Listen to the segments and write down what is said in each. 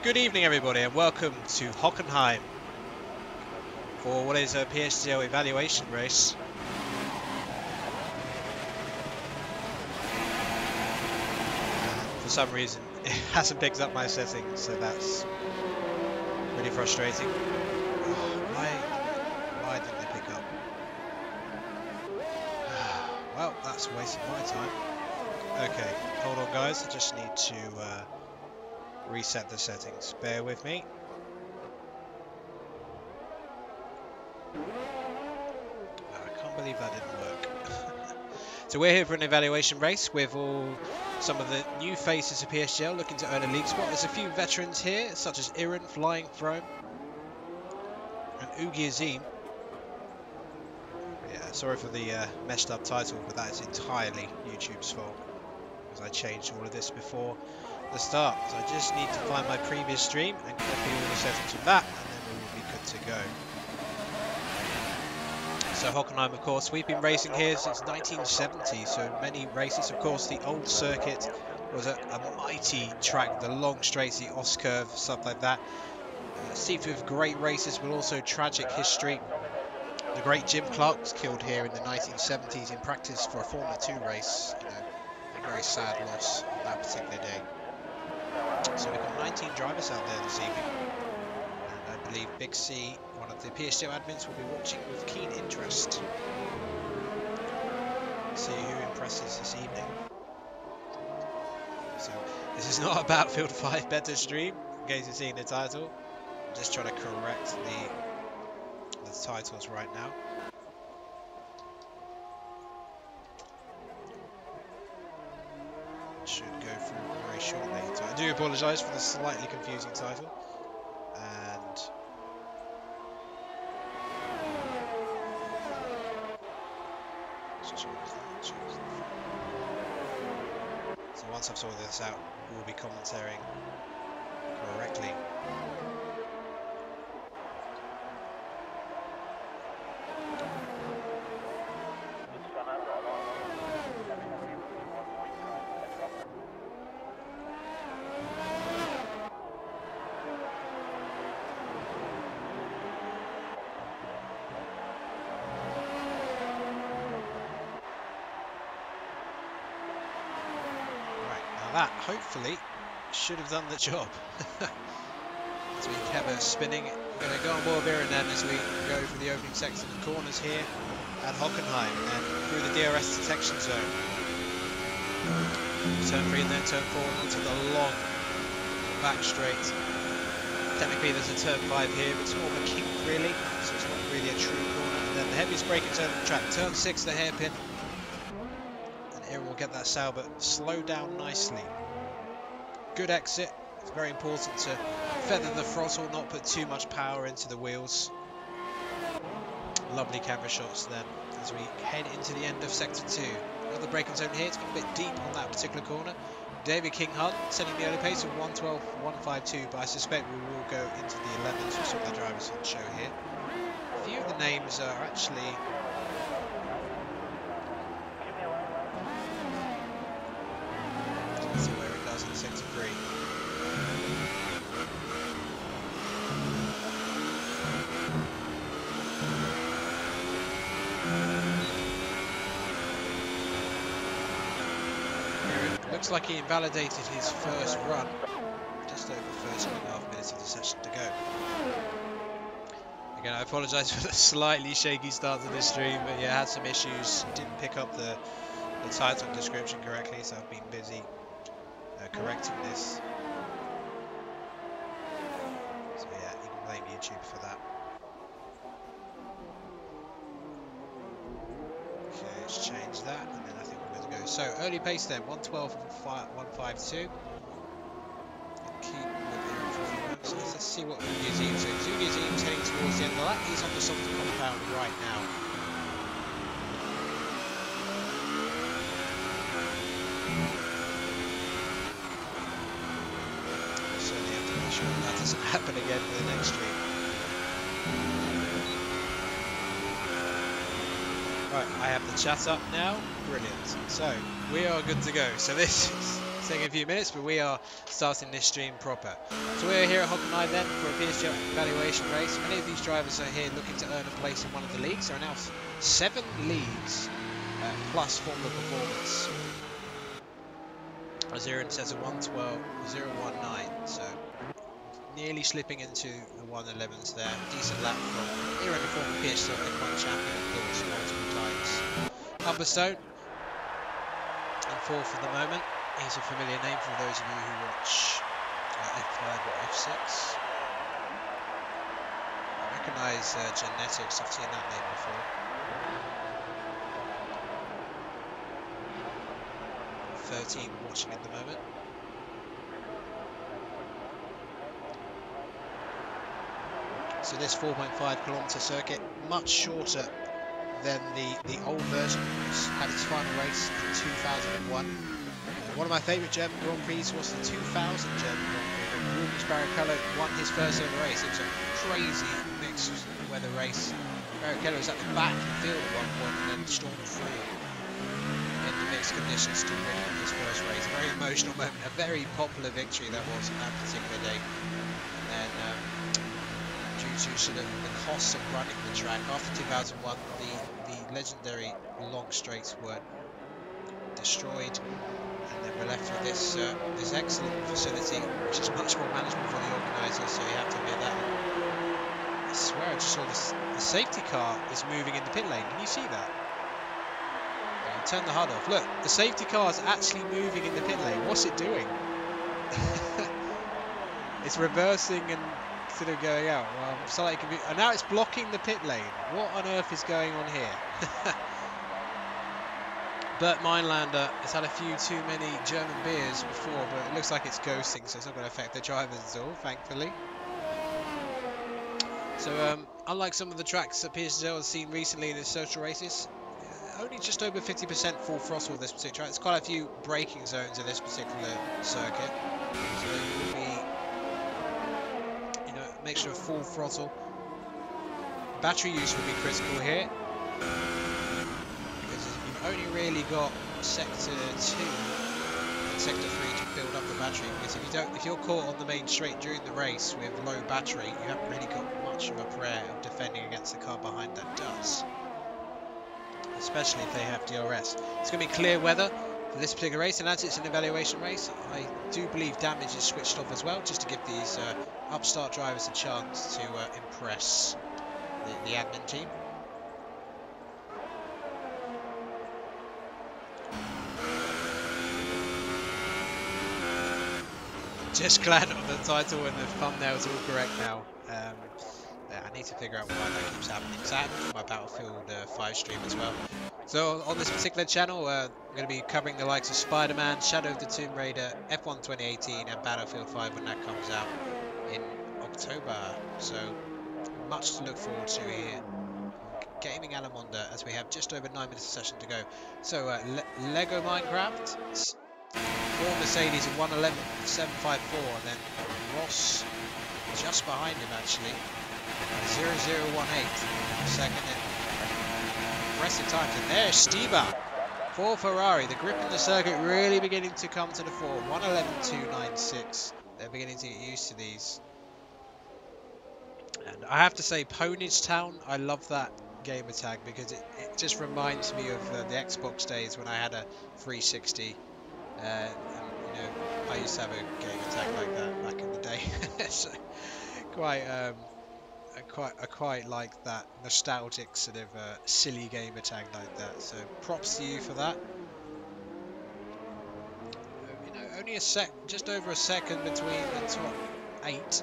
Good evening everybody and welcome to Hockenheim for what is a Psgl evaluation race. For some reason it hasn't picked up my settings, so that's really frustrating. Why didn't they pick up? Well, that's wasting my time. Okay, hold on guys, I just need to reset the settings. Bear with me. I can't believe that didn't work. So we're here for an evaluation race with some of the new faces of Psgl looking to earn a league spot. There's a few veterans here, such as Iran, Flying Throne, and Ugi Azim. Yeah, sorry for the messed up title, but that is entirely YouTube's fault, because I changed all of this before the start. So I just need to find my previous stream and copy all the settings from that, and then we will be good to go. So Hockenheim, of course, we've been racing here since 1970, so many races. Of course, the old circuit was a mighty track, the long straights, the Os curve, stuff like that. Seeped with great races, but also tragic history. The great Jim Clark was killed here in the 1970s in practice for a Formula 2 race. You know, a very sad loss on that particular day. So we've got 19 drivers out there this evening, and I believe Big C, one of the Psgl admins, will be watching with keen interest. See who impresses this evening. So this is not a Battlefield 5 better stream, in case you've seen the title. I'm just trying to correct the titles right now. Should go through very shortly. So I do apologise for the slightly confusing title. And so once I've sorted this out, we'll be commentating correctly. That hopefully should have done the job. As we have a spinning, we're going to go on board here, and then as we go for the opening section of the corners here at Hockenheim, and then through the DRS detection zone. Turn 3 and then turn 4 onto the long back straight. Technically there's a turn 5 here, but it's more of a kink really, so it's not really a true corner. And then the heaviest braking turn of the track, turn 6, the hairpin. We'll get that sail, but slow down nicely. Good exit. It's very important to feather the throttle, not put too much power into the wheels. Lovely camera shots then as we head into the end of sector 2. Another braking zone here. It's got a bit deep on that particular corner. David King Hunt setting the early pace of 1:12, 1:52, but I suspect we will go into the 11s with some of the drivers on show here. A few of the names are actually see where it does in sector 3. It looks like he invalidated his first run. Just over 13.5 minutes of the session to go. Again, I apologise for the slightly shaky start to this stream, but yeah, I had some issues. Didn't pick up the title description correctly, so I've been busy correcting this. So yeah, you can blame YouTube for that. Okay, let's change that, and then I think we're good to go. So early pace then, 1:12 and 1:52. Keep with Iran for a few moments. So let's see what Ugi Azim says. Ugi Azim's heading towards the end of that. He's on the softer compound right now. That doesn't happen again for the next stream. Right, I have the chat up now. Brilliant. So we are good to go. So this is It's taking a few minutes, but we are starting this stream proper. So we're here at Hockenheim then for a Psgl evaluation race. Many of these drivers are here looking to earn a place in one of the leagues. There are now 7 leagues plus Formula Performance. 0 in sets of 112, 019. So nearly slipping into the 111s there. Decent lap from here in the former Psgl F1 champion, of course, multiple times. Humberstone in 4th for the moment. He's a familiar name for those of you who watch F5 or F6. I recognise Genetics, I've seen that name before. 13 watching at the moment. So this 4.5-kilometre circuit, much shorter than the old version, which had its final race in 2001. One of my favourite German Grand Prix was the 2000 German Grand Prix, when Rubens Barrichello won his first ever race. It was a crazy mixed weather race. Barrichello was at the back of the field at one point and then stormed through in the mixed conditions to win his first race. A very emotional moment, a very popular victory that was on that particular day. And then due to sort of the costs of running the track after 2001, the legendary long straights were destroyed, and then we're left with this this excellent facility, which is much more manageable for the organisers. So you have to admit that. I swear I just saw the safety car is moving in the pit lane. Can you see that? Turn the HUD off. Look, the safety car is actually moving in the pit lane. What's it doing? It's reversing and sort of going out. Well, slightly confused. And now it's blocking the pit lane. What on earth is going on here? Bert Meinlander has had a few too many German beers before, but it looks like it's ghosting, so it's not going to affect the drivers at all, thankfully. So, unlike some of the tracks that Psgl has seen recently in its social races, only just over 50% full throttle of this particular track. There's quite a few braking zones in this particular circuit, so there will be, you know, a mixture of full throttle. Battery use will be critical here, because you've only really got sector 2 and sector 3 to build up the battery. Because if you're caught on the main straight during the race with low battery, you haven't really got much of a prayer of defending against the car behind that does. Especially if they have DRS. It's going to be clear weather for this particular race, and as it's an evaluation race, I do believe damage is switched off as well, just to give these upstart drivers a chance to impress the admin team. Just glad on the title and the thumbnail's all correct now. I need to figure out why that keeps happening. It's happening for my Battlefield 5 stream as well. So on this particular channel, we're going to be covering the likes of Spider-Man, Shadow of the Tomb Raider, F1 2018 and Battlefield 5 when that comes out in October. So much to look forward to here. GamingAlimonda, as we have just over 9 minutes of session to go. So Lego Minecraft, 4 Mercedes and 111 754, and then Ross just behind him actually. 0018 second in. Impressive times, and there's Stieber for Ferrari. The grip in the circuit really beginning to come to the fore. 111.296. They're beginning to get used to these. And I have to say, Ponage Town, I love that gamer tag because it just reminds me of the Xbox days when I had a 360. And, you know, I used to have a gamer tag like that back in the day. So, I quite like that nostalgic sort of silly gamer tag like that. So props to you for that. You know, only just over a second between the top 8.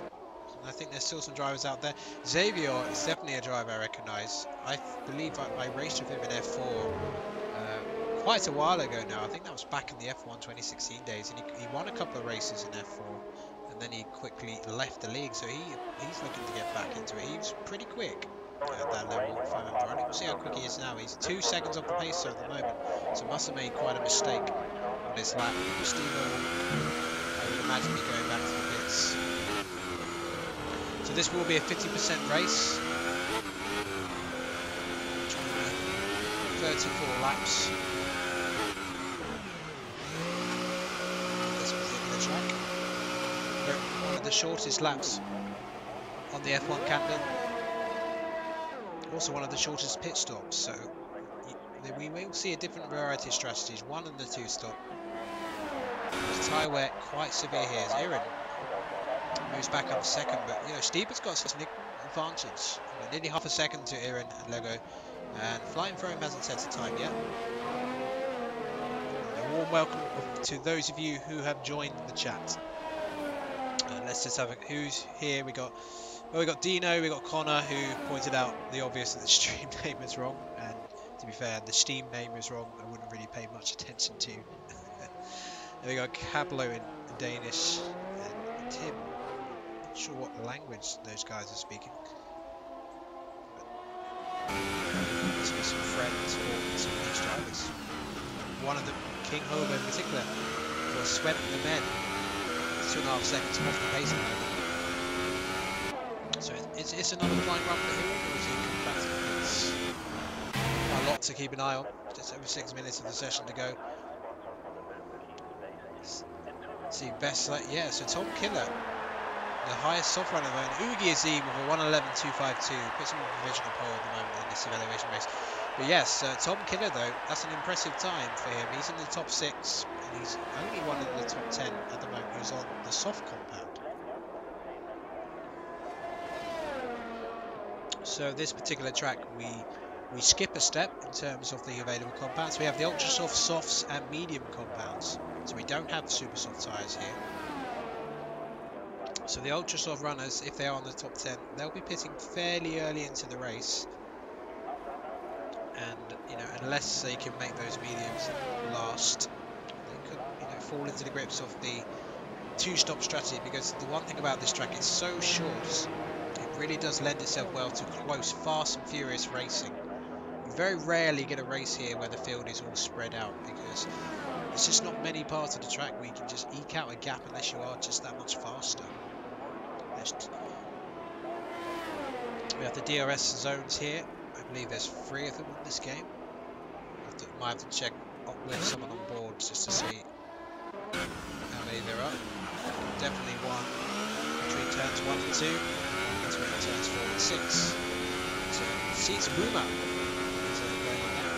I think there's still some drivers out there. Xavier is definitely a driver I recognise. I believe I raced with him in F4 quite a while ago now. I think that was back in the F1 2016 days, and he won a couple of races in F4. And then he quickly left the league, so he's looking to get back into it. He was pretty quick at that level, if I remember rightly. We'll see how quick he is now. He's 2 seconds off the pace at the moment, so must have made quite a mistake on this lap. Steve, I would imagine, be going back to the pits. So this will be a 50% race. 34 laps. shortest laps on the F1 calendar. Also one of the shortest pit stops, so we will see a different variety of strategies. 1 and the 2 stop. There's tyre wear quite severe here as Aaron moves back up a second, but you know, Stieber's got such an advantage. You know, nearly half a second to Aaron and Lego, and Flying Foam hasn't set a time yet. A warm welcome to those of you who have joined the chat. Let's just have a who's here. We got Dino, we got Connor, who pointed out the obvious that the stream name is wrong, and to be fair, the Steam name is wrong. I wouldn't really pay much attention to. And we got Cablo in Danish, and Tim. Not sure what language those guys are speaking. Must be some friends or some of these drivers. One of them, King Hobo in particular, will sweat the men 2.5 seconds off the pace line. So it's another flying run for him, or is he coming back to the pits? A lot to keep an eye on. Just over 6 minutes of the session to go. See best like so Tom Killer, the highest soft run at the moment. Oogie Azim with a 1:11.252, puts him on provisional pole at the moment in this evaluation race. But yes, Tom Killer though, that's an impressive time for him. He's in the top 6, and he's only one of the top 10 at the moment who's on the soft compound. So this particular track, we skip a step in terms of the available compounds. We have the ultra soft, softs, and medium compounds. So we don't have super soft tyres here. So the ultra soft runners, if they are on the top 10, they'll be pitting fairly early into the race. And you know, unless they can make those mediums last, they could, you know, fall into the grips of the 2-stop strategy. Because the one thing about this track, it's so short, it really does lend itself well to close, fast and furious racing. You very rarely get a race here where the field is all spread out, because there's just not many parts of the track where you can just eke out a gap unless you are just that much faster. We have the DRS zones here. I believe there's 3 of them in this game. Might have to check with someone on board just to see how many there are. Definitely one between turns 1 and 2, and between turns 4 and 6. So seats Boomer is going on now.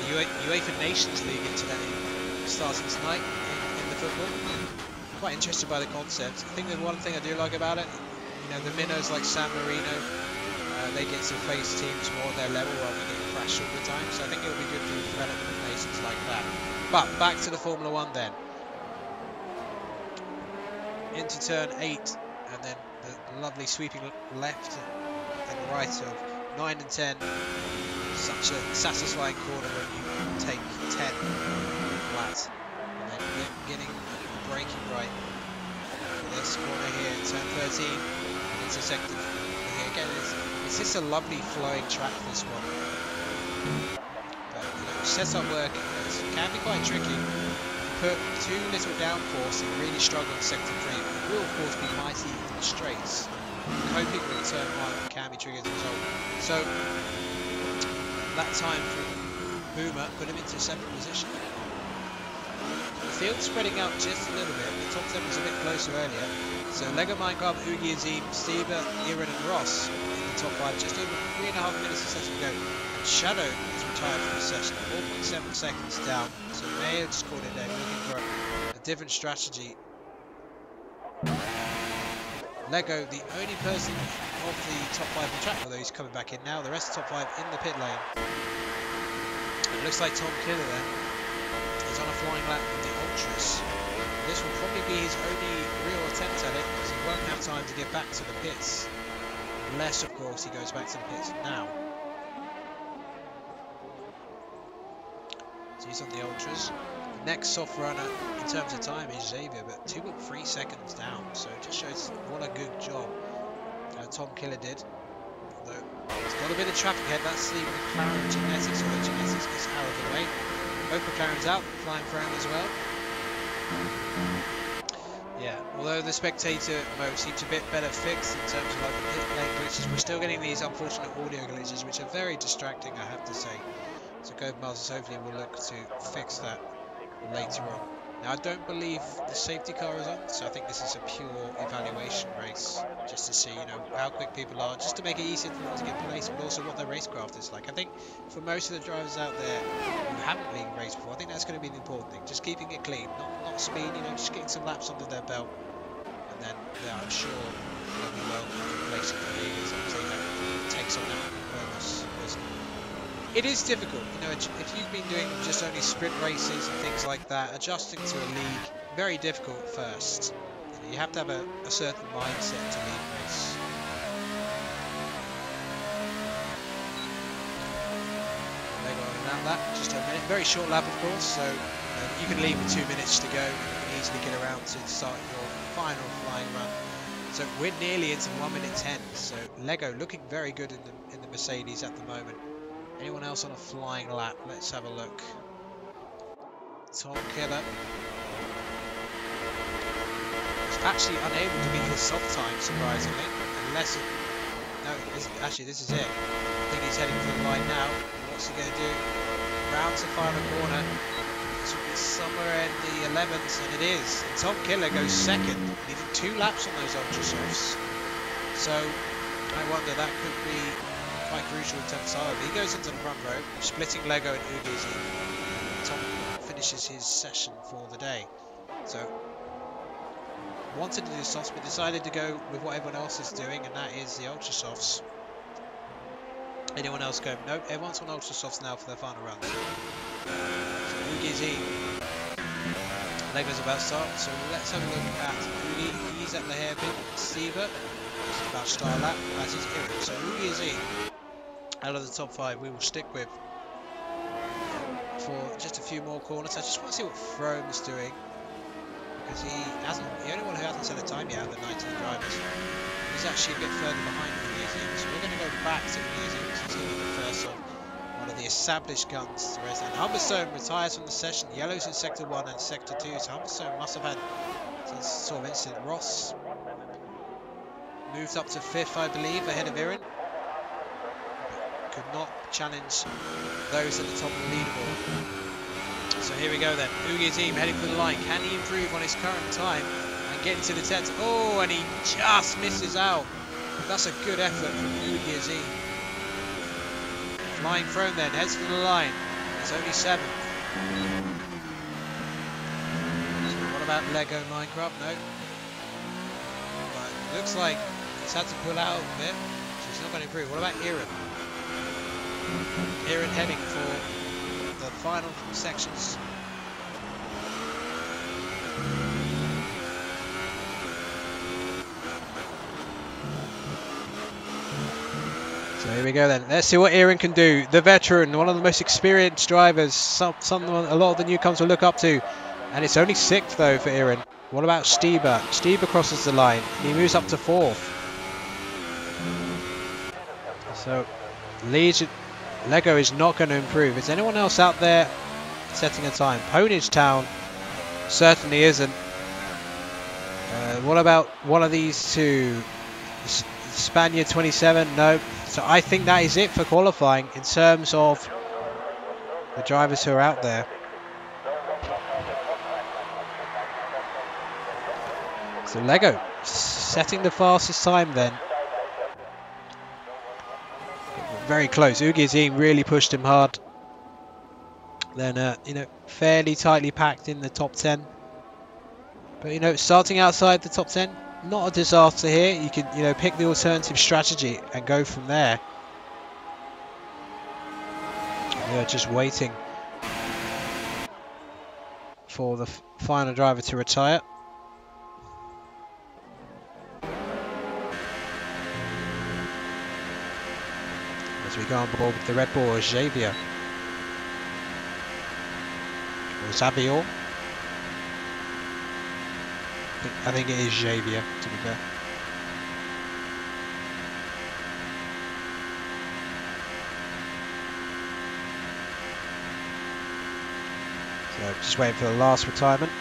The UEFA Nations League internationally starting tonight in the football. Quite interested by the concept. I think the one thing I do like about it, you know, the minnows like San Marino, they get to face teams more at their level rather than getting crashed all the time. So I think it will be good for the development of nations like that. But back to the Formula 1 then. Into turn 8, and then the lovely sweeping left and right of 9 and 10. Such a satisfying corner when you take 10 flat. And then getting braking right for this corner here in turn 13, and intersected here again. It's just a lovely flowing track, this one. But you know, setup work can be quite tricky. Put too little downforce and really struggle in sector 3. It will of course be mighty in the straights. Coping with turn 1 can be tricky as a result. So that time from Boomer put him into 7th position. The field spreading out just a little bit. The top 10 was a bit closer earlier. So Lego Minecraft, Oogie Azim, Stieber, Aaron and Ross in the top 5, just over 3.5 minutes of session to go. And Shadow is retired from the session, 4.7 seconds down. So may have just called it there, looking for a different strategy. Lego, the only person of the top 5 on the track, although he's coming back in now. The rest of the top 5 in the pit lane. It looks like Tom Killer then is on a flying lap with the Ultras. This will probably be his only real attempt at it, because he won't have time to get back to the pits. Unless, of course, he goes back to the pits now. So he's on the Ultras. The next soft runner in terms of time is Xavier, but 2.3 seconds down. So it just shows what a good job Tom Killer did. Although he's got a bit of traffic ahead. That's the McLaren genetics, although genetics is out of the way. Both McLaren's out, Flying Foam as well. Yeah, although the spectator mode seems a bit better fixed in terms of like the pit lane glitches, we're still getting these unfortunate audio glitches, which are very distracting, I have to say. So Gove Masters hopefully will look to fix that later on. Now, I don't believe the safety car is on, so I think this is a pure evaluation race, just to see, you know, how quick people are, just to make it easier for them to get placed, but also what their racecraft is like. I think for most of the drivers out there who haven't really raced before, I think that's going to be the important thing, just keeping it clean, not speed, you know, just getting some laps under their belt, and then, yeah, I'm sure they'll be well placed for the league, as long as they don't take on that bonus. It is difficult, you know, if you've been doing just only sprint races and things like that, adjusting to a league, very difficult at first. You know, you have to have a certain mindset to lead a race. They're going around that, just a minute, very short lap of course, so you can leave with 2 minutes to go, you can easily get around to start your final flying run. So we're nearly into 1 minute 10, so Lego looking very good in the Mercedes at the moment. Anyone else on a flying lap? Let's have a look. Tom Killer was actually unable to beat his soft time, surprisingly. Unless it... No, actually this is it. I think he's heading for the line now. What's he going to do? Round to final corner. This will be somewhere in the 11s, and it is. And Tom Killer goes second, leaving 2 laps on those ultra softs. So I wonder, that could be quite crucial in terms of time. He goes into the front row, splitting Lego and Ugi's. Tom finishes his session for the day. So, wanted to do softs, but decided to go with what everyone else is doing, and that is the ultra softs. Anyone else go? Nope, everyone's on ultra softs now for their final round. So Ugi's Lego's about to start, so let's have a look at Ugi. He's at the hairpin. Stever is about to start a lap, as is Kieran. So Ugi is out of the top 5 we will stick with for just a few more corners. I just want to see what Frome's doing, because he hasn't, the only one who hasn't set a time yet out of the 19 drivers. He's actually a bit further behind Ugi, so we're going to go back to Ugi because he's going to be the first of one of the established guns to race. And Humberstone retires from the session. Yellow's in sector 1 and sector 2, so Humberstone must have had some sort of incident. Ross moved up to 5th, I believe, ahead of Iran. Could not challenge those at the top of the leaderboard. So here we go then. Ugi Azim heading for the line. Can he improve on his current time and get into the 10th? Oh, and he just misses out. That's a good effort from Ugi Azim. Flying Throne then heads for the line. He's only 7th. So what about Lego Minecraft? No. But looks like he's had to pull out a bit, so he's not going to improve. What about Iran? Iran heading for the final sections. So here we go then. Let's see what Iran can do. The veteran, one of the most experienced drivers, a lot of the newcomers will look up to. And it's only 6th though for Iran. What about Steber? Steber crosses the line. He moves up to 4th. So Lego is not going to improve. Is anyone else out there setting a time? Ponage Town certainly isn't. What about one of these two? Spaniard 27? No. So I think that is it for qualifying in terms of the drivers who are out there. So Lego setting the fastest time then. Very close. Ugi Azim really pushed him hard. Then, you know, fairly tightly packed in the top 10. But, you know, starting outside the top 10, not a disaster here. You can, you know, pick the alternative strategy and go from there. Yeah, just waiting for the final driver to retire. As we go on board with the Red Bull Xavier. Or Xavier. I think it is Xavier, to be fair. So just waiting for the last retirement.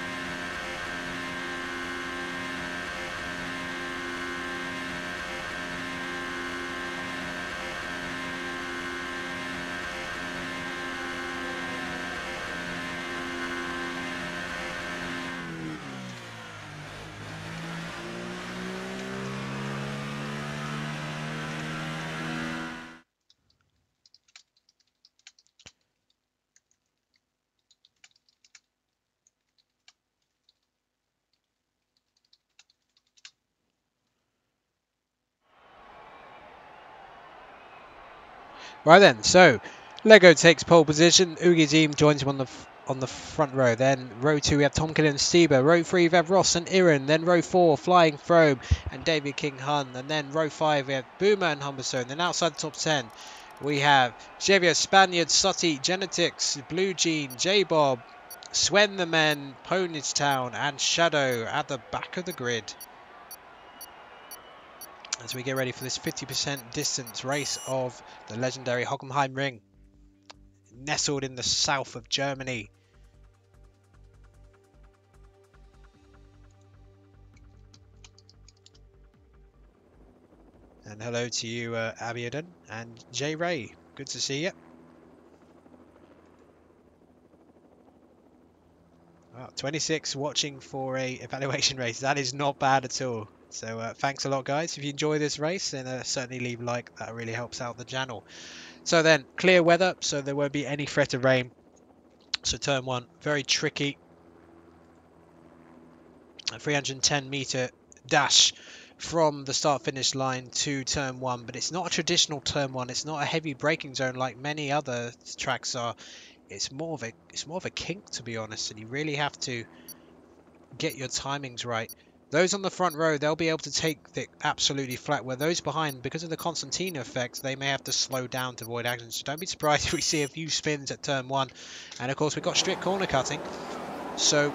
Right then, so Lego takes pole position. Ugizim joins him on the front row. Then row 2 we have Tomkin and Stieber. Row 3 we have Ross and Iran. Then row 4 Flying Frome and David King Hun. And then row 5 we have Boomer and Humberstone. Then outside the top 10 we have Xavier, Spaniard, Sutty, Genetics, Blue Jean, J-Bob, Swen the Men, Ponage Town and Shadow at the back of the grid. As we get ready for this 50% distance race of the legendary Hockenheim Ring, nestled in the south of Germany. And hello to you, Abiodun and J Ray. Good to see you. Well, 26 watching for a evaluation race. That is not bad at all. So thanks a lot, guys. If you enjoy this race, then certainly leave a like. That really helps out the channel. So then, clear weather, so there won't be any threat of rain. So turn 1, very tricky. A 310 meter dash from the start finish line to turn 1, but it's not a traditional turn 1. It's not a heavy braking zone like many other tracks are. It's more of a kink, to be honest, and you really have to get your timings right. Those on the front row, they'll be able to take it absolutely flat, where those behind, because of the Constantina effect, they may have to slow down to avoid accidents. So don't be surprised if we see a few spins at turn 1. And of course we've got strict corner cutting, so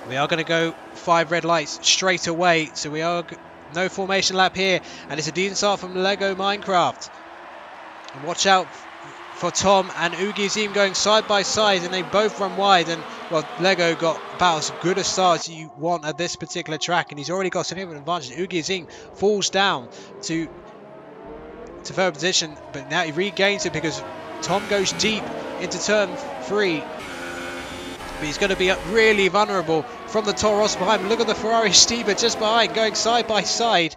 we are going to go 5 red lights straight away. So we are no formation lap here, and it's a decent start from Lego Minecraft. And watch out for Tom and Ugizim going side by side, and they both run wide. And well, Lego got about as good a start as you want at this particular track, and he's already got significant advantage. Ugizim falls down to third position, but now he regains it because Tom goes deep into turn 3. But he's going to be really vulnerable from the Toro Rosso behind. Look at the Ferrari Stieber just behind, going side by side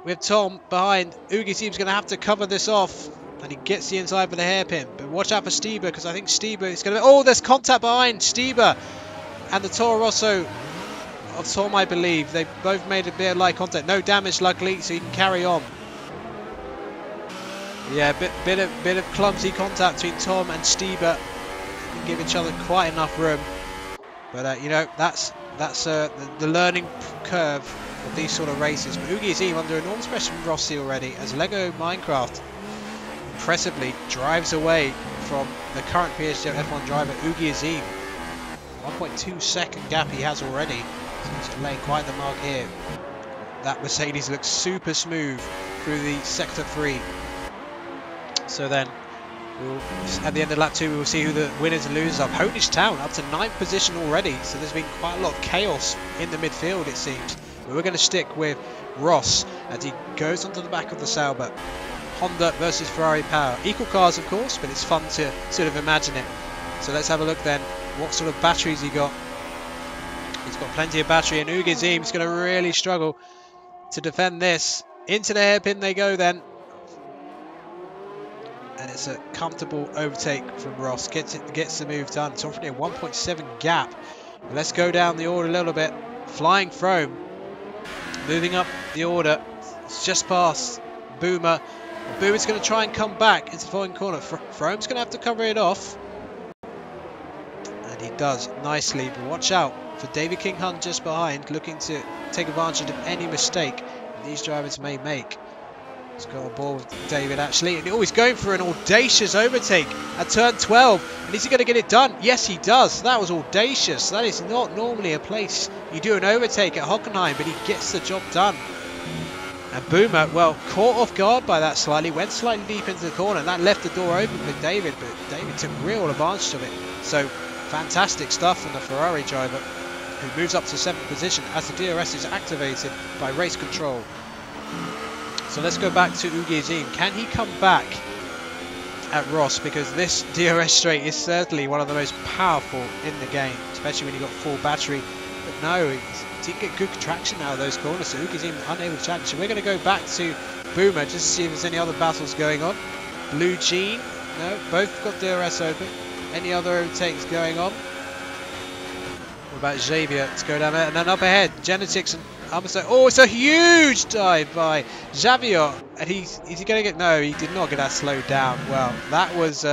with Tom behind. Ugizim's going to have to cover this off, and he gets the inside for the hairpin. But watch out for Stieber, because I think Stieber is going to... Oh, there's contact behind Stieber and the Toro Rosso of Tom, I believe. They both made a bit of light contact. No damage, luckily, so he can carry on. Yeah, bit of clumsy contact between Tom and Stieber. They give each other quite enough room. But, you know, that's the learning curve of these sort of races. But Ugizim under enormous pressure from Rossi already, as Lego Minecraft impressively drives away from the current Psgl F1 driver Ugizim. 1.2 second gap he has already, so he's laying quite the mark here. That Mercedes looks super smooth through the sector 3. So then at the end of lap 2 we will see who the winners and losers are. Ponage Town up to 9th position already, so there's been quite a lot of chaos in the midfield, it seems. But we're going to stick with Ross as he goes onto the back of the Sauber. Honda versus Ferrari power. Equal cars, of course, but it's fun to sort of imagine it. So let's have a look then. What sort of batteries he got? He's got plenty of battery, and Ugizim's going to really struggle to defend this. Into the hairpin they go then. And it's a comfortable overtake from Ross. Gets the move done. It's already a 1.7 gap. But let's go down the order a little bit. Flying Frome moving up the order. It's just past Boomer. Boomer's going to try and come back into the following corner. Frome's going to have to cover it off. And he does nicely. But watch out for David King Hunt just behind, looking to take advantage of any mistake that these drivers may make. He's got on board with David actually, and he's going for an audacious overtake at turn 12. And is he going to get it done? Yes, he does. That was audacious. That is not normally a place you do an overtake at Hockenheim, but he gets the job done. And Boomer, well, caught off guard by that slightly, went slightly deep into the corner, and that left the door open for David, but David took real advantage of it. So fantastic stuff from the Ferrari driver, who moves up to 7th position as the DRS is activated by race control. So let's go back to Ugizim. Can he come back at Ross? Because this DRS straight is certainly one of the most powerful in the game, especially when you've got full battery. But no, he didn't get good traction out of those corners, so Ugizim unable to challenge. So we're going to go back to Boomer just to see if there's any other battles going on. Blue Jean, no, both got DRS open. Any other overtakes going on? What about Xavier? Let's go down there. And then up ahead, Genetics and Humberstone. Oh, it's a huge dive by Xavier. And is he going to get... No, he did not get that slowed down. Well, that was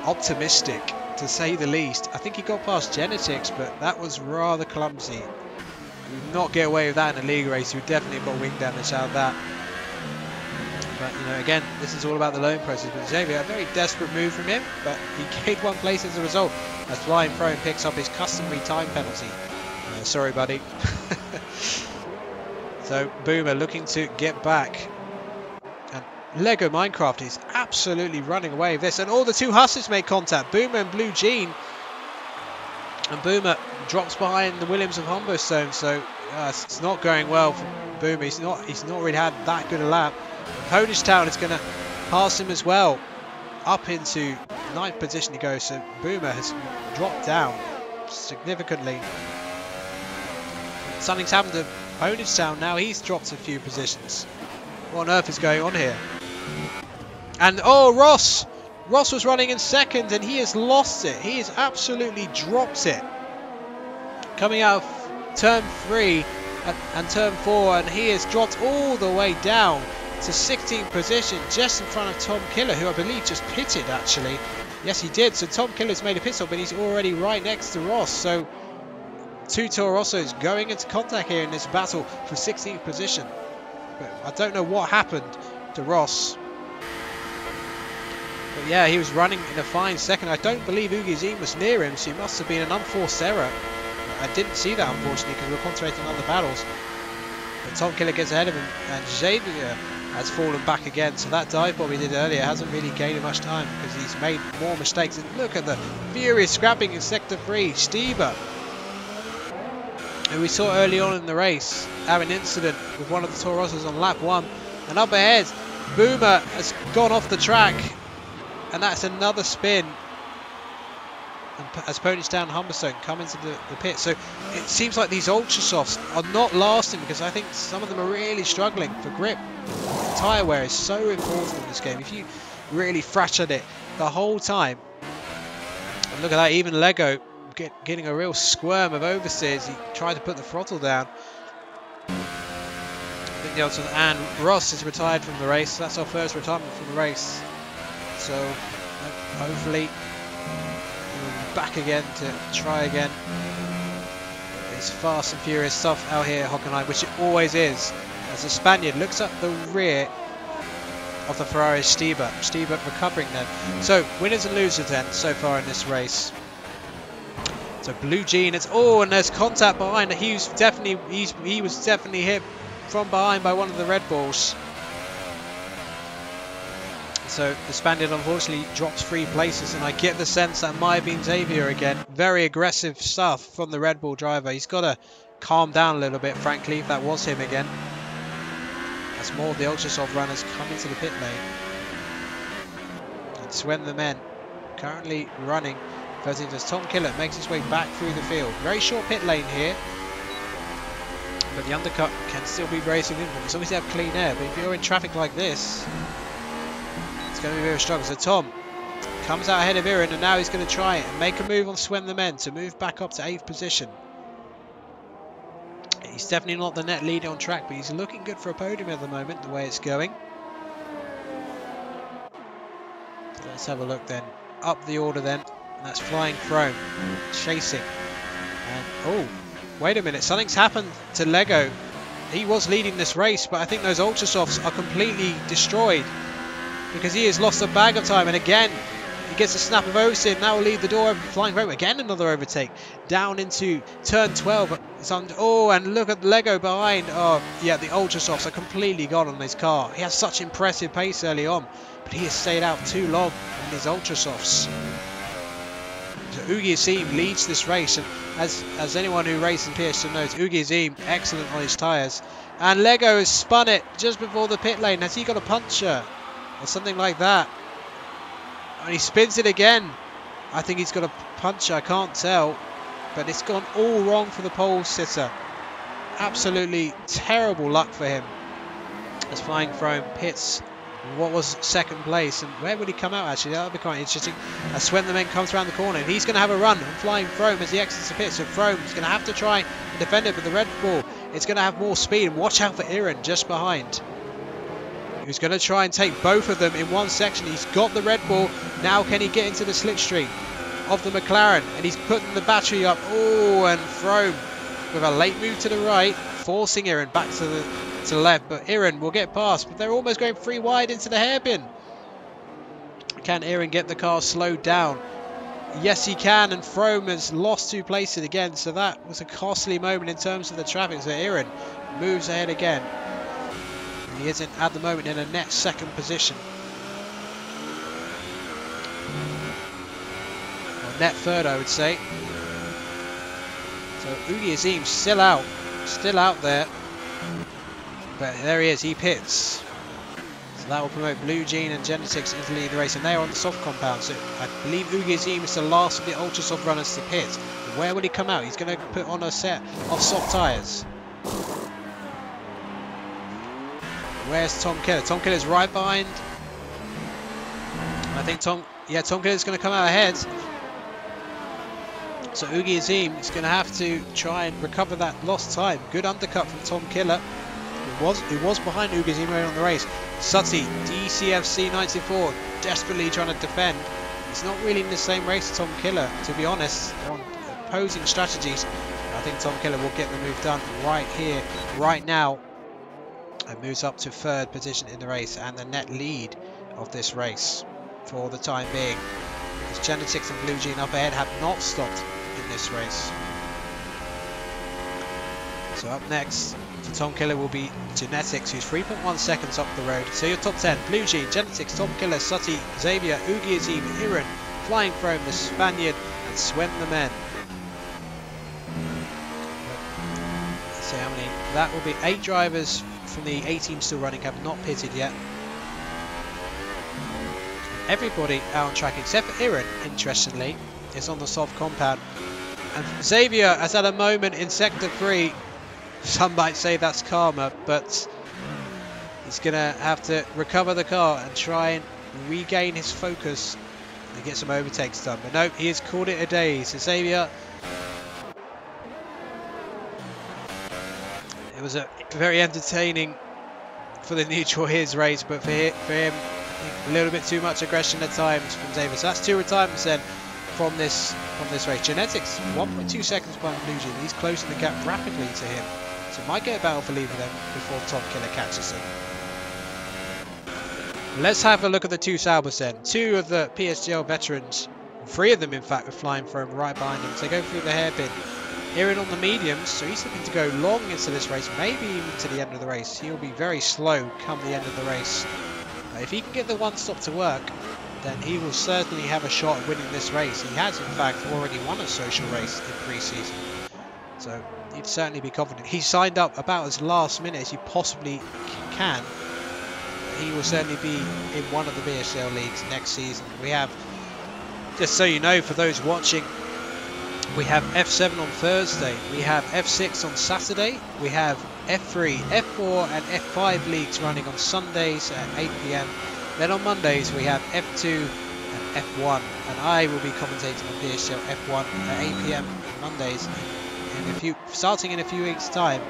optimistic, to say the least. I think he got past Genetics, but that was rather clumsy. He would not get away with that in a league race. He would definitely got wing damage out of that. But, you know, again, this is all about the loan process. But Xavier, a very desperate move from him, but he gained 1 place as a result, as Flying Throne picks up his customary time penalty. Sorry, buddy. So, Boomer looking to get back. And Lego Minecraft is absolutely running away with this. And all the 2 Hussars make contact. Boomer and Blue Jean. And Boomer drops behind the Williams of Humberstone. So, it's not going well for Boomer. He's not really had that good a lap. Ponish Town is going to pass him as well. Up into 9th position he goes. So, Boomer has dropped down significantly. Something's happened to Ponish Town now. He's dropped a few positions. What on earth is going on here? And oh, Ross! Ross was running in 2nd and he has lost it. He has absolutely dropped it. Coming out of turn 3 and turn 4, and he has dropped all the way down to 16th position, just in front of Tom Killer, who I believe just pitted actually. Yes, he did. So Tom Killer's made a pit stop, but he's already right next to Ross. So 2 Toro Rossos going into contact here in this battle for 16th position. But I don't know what happened to Ross. But yeah, he was running in a fine 2nd. I don't believe Ugizine was near him, so he must have been an unforced error. I didn't see that, unfortunately, because we were concentrating on other battles. But Tom Killer gets ahead of him, and Xavier has fallen back again. So that dive bomb he did earlier hasn't really gained much time, because he's made more mistakes. And look at the furious scrapping in Sector 3. Stieber, who we saw early on in the race, have an incident with one of the Toro Rossos on lap 1. And up ahead, Boomer has gone off the track, and that's another spin. And as Ponish Town and Humberstone come into the pit. So it seems like these Ultra Softs are not lasting, because I think some of them are really struggling for grip. Tyre wear is so important in this game. If you really fractured it the whole time. And look at that, even Lego getting a real squirm of oversteers. He tried to put the throttle down. I think the odds on, and Ross is retired from the race. That's our first retirement from the race. So hopefully we'll be back again to try again. It's fast and furious stuff out here at Hockenheim, which it always is. As the Spaniard looks up the rear of the Ferrari Stieber. Stieber recovering then. So winners and losers then so far in this race. So Blue Jean, it's and there's contact behind. He was definitely hit from behind by one of the Red Bulls. So the Spaniard unfortunately drops 3 places, and I get the sense that might have been Xavier again. Very aggressive stuff from the Red Bull driver. He's got to calm down a little bit, frankly, if that was him again. As more of the Ultrasoft runners come into the pit lane. And Swen the Men currently running. First as Tom Killer makes his way back through the field. Very short pit lane here. But the undercut can still be very significant as long as you have clean air. But if you're in traffic like this, it's going to be a bit of a struggle. So Tom comes out ahead of Iran, and now he's going to try it and make a move on Swen the Men to move back up to 8th position. He's definitely not the net leader on track, but he's looking good for a podium at the moment, the way it's going. So let's have a look then. Up the order then. And that's Flying Throne chasing. And oh, wait a minute, something's happened to Lego. He was leading this race, but I think those Ultra Softs are completely destroyed, because he has lost a bag of time. And again, he gets a snap of oversteer, and that will leave the door open for Flying Throne. Again, another overtake down into turn 12. And look at Lego behind. Oh yeah, the Ultra Softs are completely gone on his car. He has such impressive pace early on, but he has stayed out too long on these Ultra Softs. So Ugi Azim leads this race, and as anyone who races in PS4 knows, Ugi Azim excellent on his tyres. And Lego has spun it just before the pit lane. Has he got a puncture or something like that? And he spins it again. I think he's got a puncture, I can't tell. But it's gone all wrong for the pole sitter. Absolutely terrible luck for him. As Flying Throne pits what was second place, and where would he come out actually? That would be quite interesting. As SPIDERMAN comes around the corner, and he's going to have a run on Flying Frome as he exits the pit. So Frome's going to have to try and defend it, but the Red Bull, it's going to have more speed. And watch out for Iran just behind, who's going to try and take both of them in one section. He's got the Red Bull. Now can he get into the slipstream of the McLaren? And he's putting the battery up. Oh, and Frome with a late move to the right, forcing Iran back to the left, but Iran will get past, but they're almost going 3 wide into the hairpin. Can Iran get the car slowed down? Yes, he can, and Frome has lost 2 places again, so that was a costly moment in terms of the traffic. So Iran moves ahead again. He isn't at the moment in a net second position. Or net third, I would say. So Ugi Azim still out there. But there he is, he pits. So that will promote Blue Jean and Genetics into lead the race, and they are on the soft compound. So I believe Ugi Azim is the last of the ultra soft runners to pit. But where will he come out? He's going to put on a set of soft tyres. Where's Tom Keller? Tom Keller's right behind. I think Tom Keller's going to come out ahead. So Ugi Azim is going to have to try and recover that lost time. Good undercut from Tom Keller. It was behind Ugi Azim on the race. Sutty, DCFC 94, desperately trying to defend. He's not really in the same race as Tom Keller, to be honest. They're on opposing strategies. I think Tom Keller will get the move done right here, right now. And moves up to 3rd position in the race and the net lead of this race for the time being. Because Genetics and Blue Jean up ahead have not stopped in this race. So up next for Tom Keller will be Genetics, who's 3.1 seconds up the road. So your top 10: Blue Jean, Genetics, Tom Keller, Sutty, Xavier, Ugi Azim, Iran, Flying Frome, the Spaniard, and SPIDERMAN. Let's see how many. That will be 8 drivers from the A team still running, have not pitted yet. Everybody out on track except for Iran, interestingly, is on the soft compound. And Xavier has had a moment in sector 3. Some might say that's karma, but he's going to have to recover the car and try and regain his focus and get some overtakes done. But no, he has called it a day. So Xavier, it was a very entertaining for the neutral his race, but for him, a little bit too much aggression at times from Xavier. So that's 2 retirements then from this race. Genetics 1.2 seconds behind Blue Jean. He's closing the gap rapidly to him. So might get a battle for lead with them before Tom Keller catches him. Let's have a look at the 2 Saubers then. 2 of the Psgl veterans, 3 of them in fact, with Flying Frome right behind him. So they go through the hairpin. Iran on the mediums, so he's looking to go long into this race, maybe even to the end of the race. He'll be very slow come the end of the race. If he can get the 1 stop to work, then he will certainly have a shot at winning this race. He has in fact already won a social race in pre-season, so he'd certainly be confident. He signed up about as last minute as you possibly can. He will certainly be in one of the BSL leagues next season. We have, just so you know, for those watching, we have F7 on Thursday, we have F6 on Saturday, we have F3, F4 and F5 leagues running on Sundays at 8 PM. Then on Mondays we have F2 and F1, and I will be commentating on PSGL F1 at 8 PM on Mondays starting in a few weeks' time.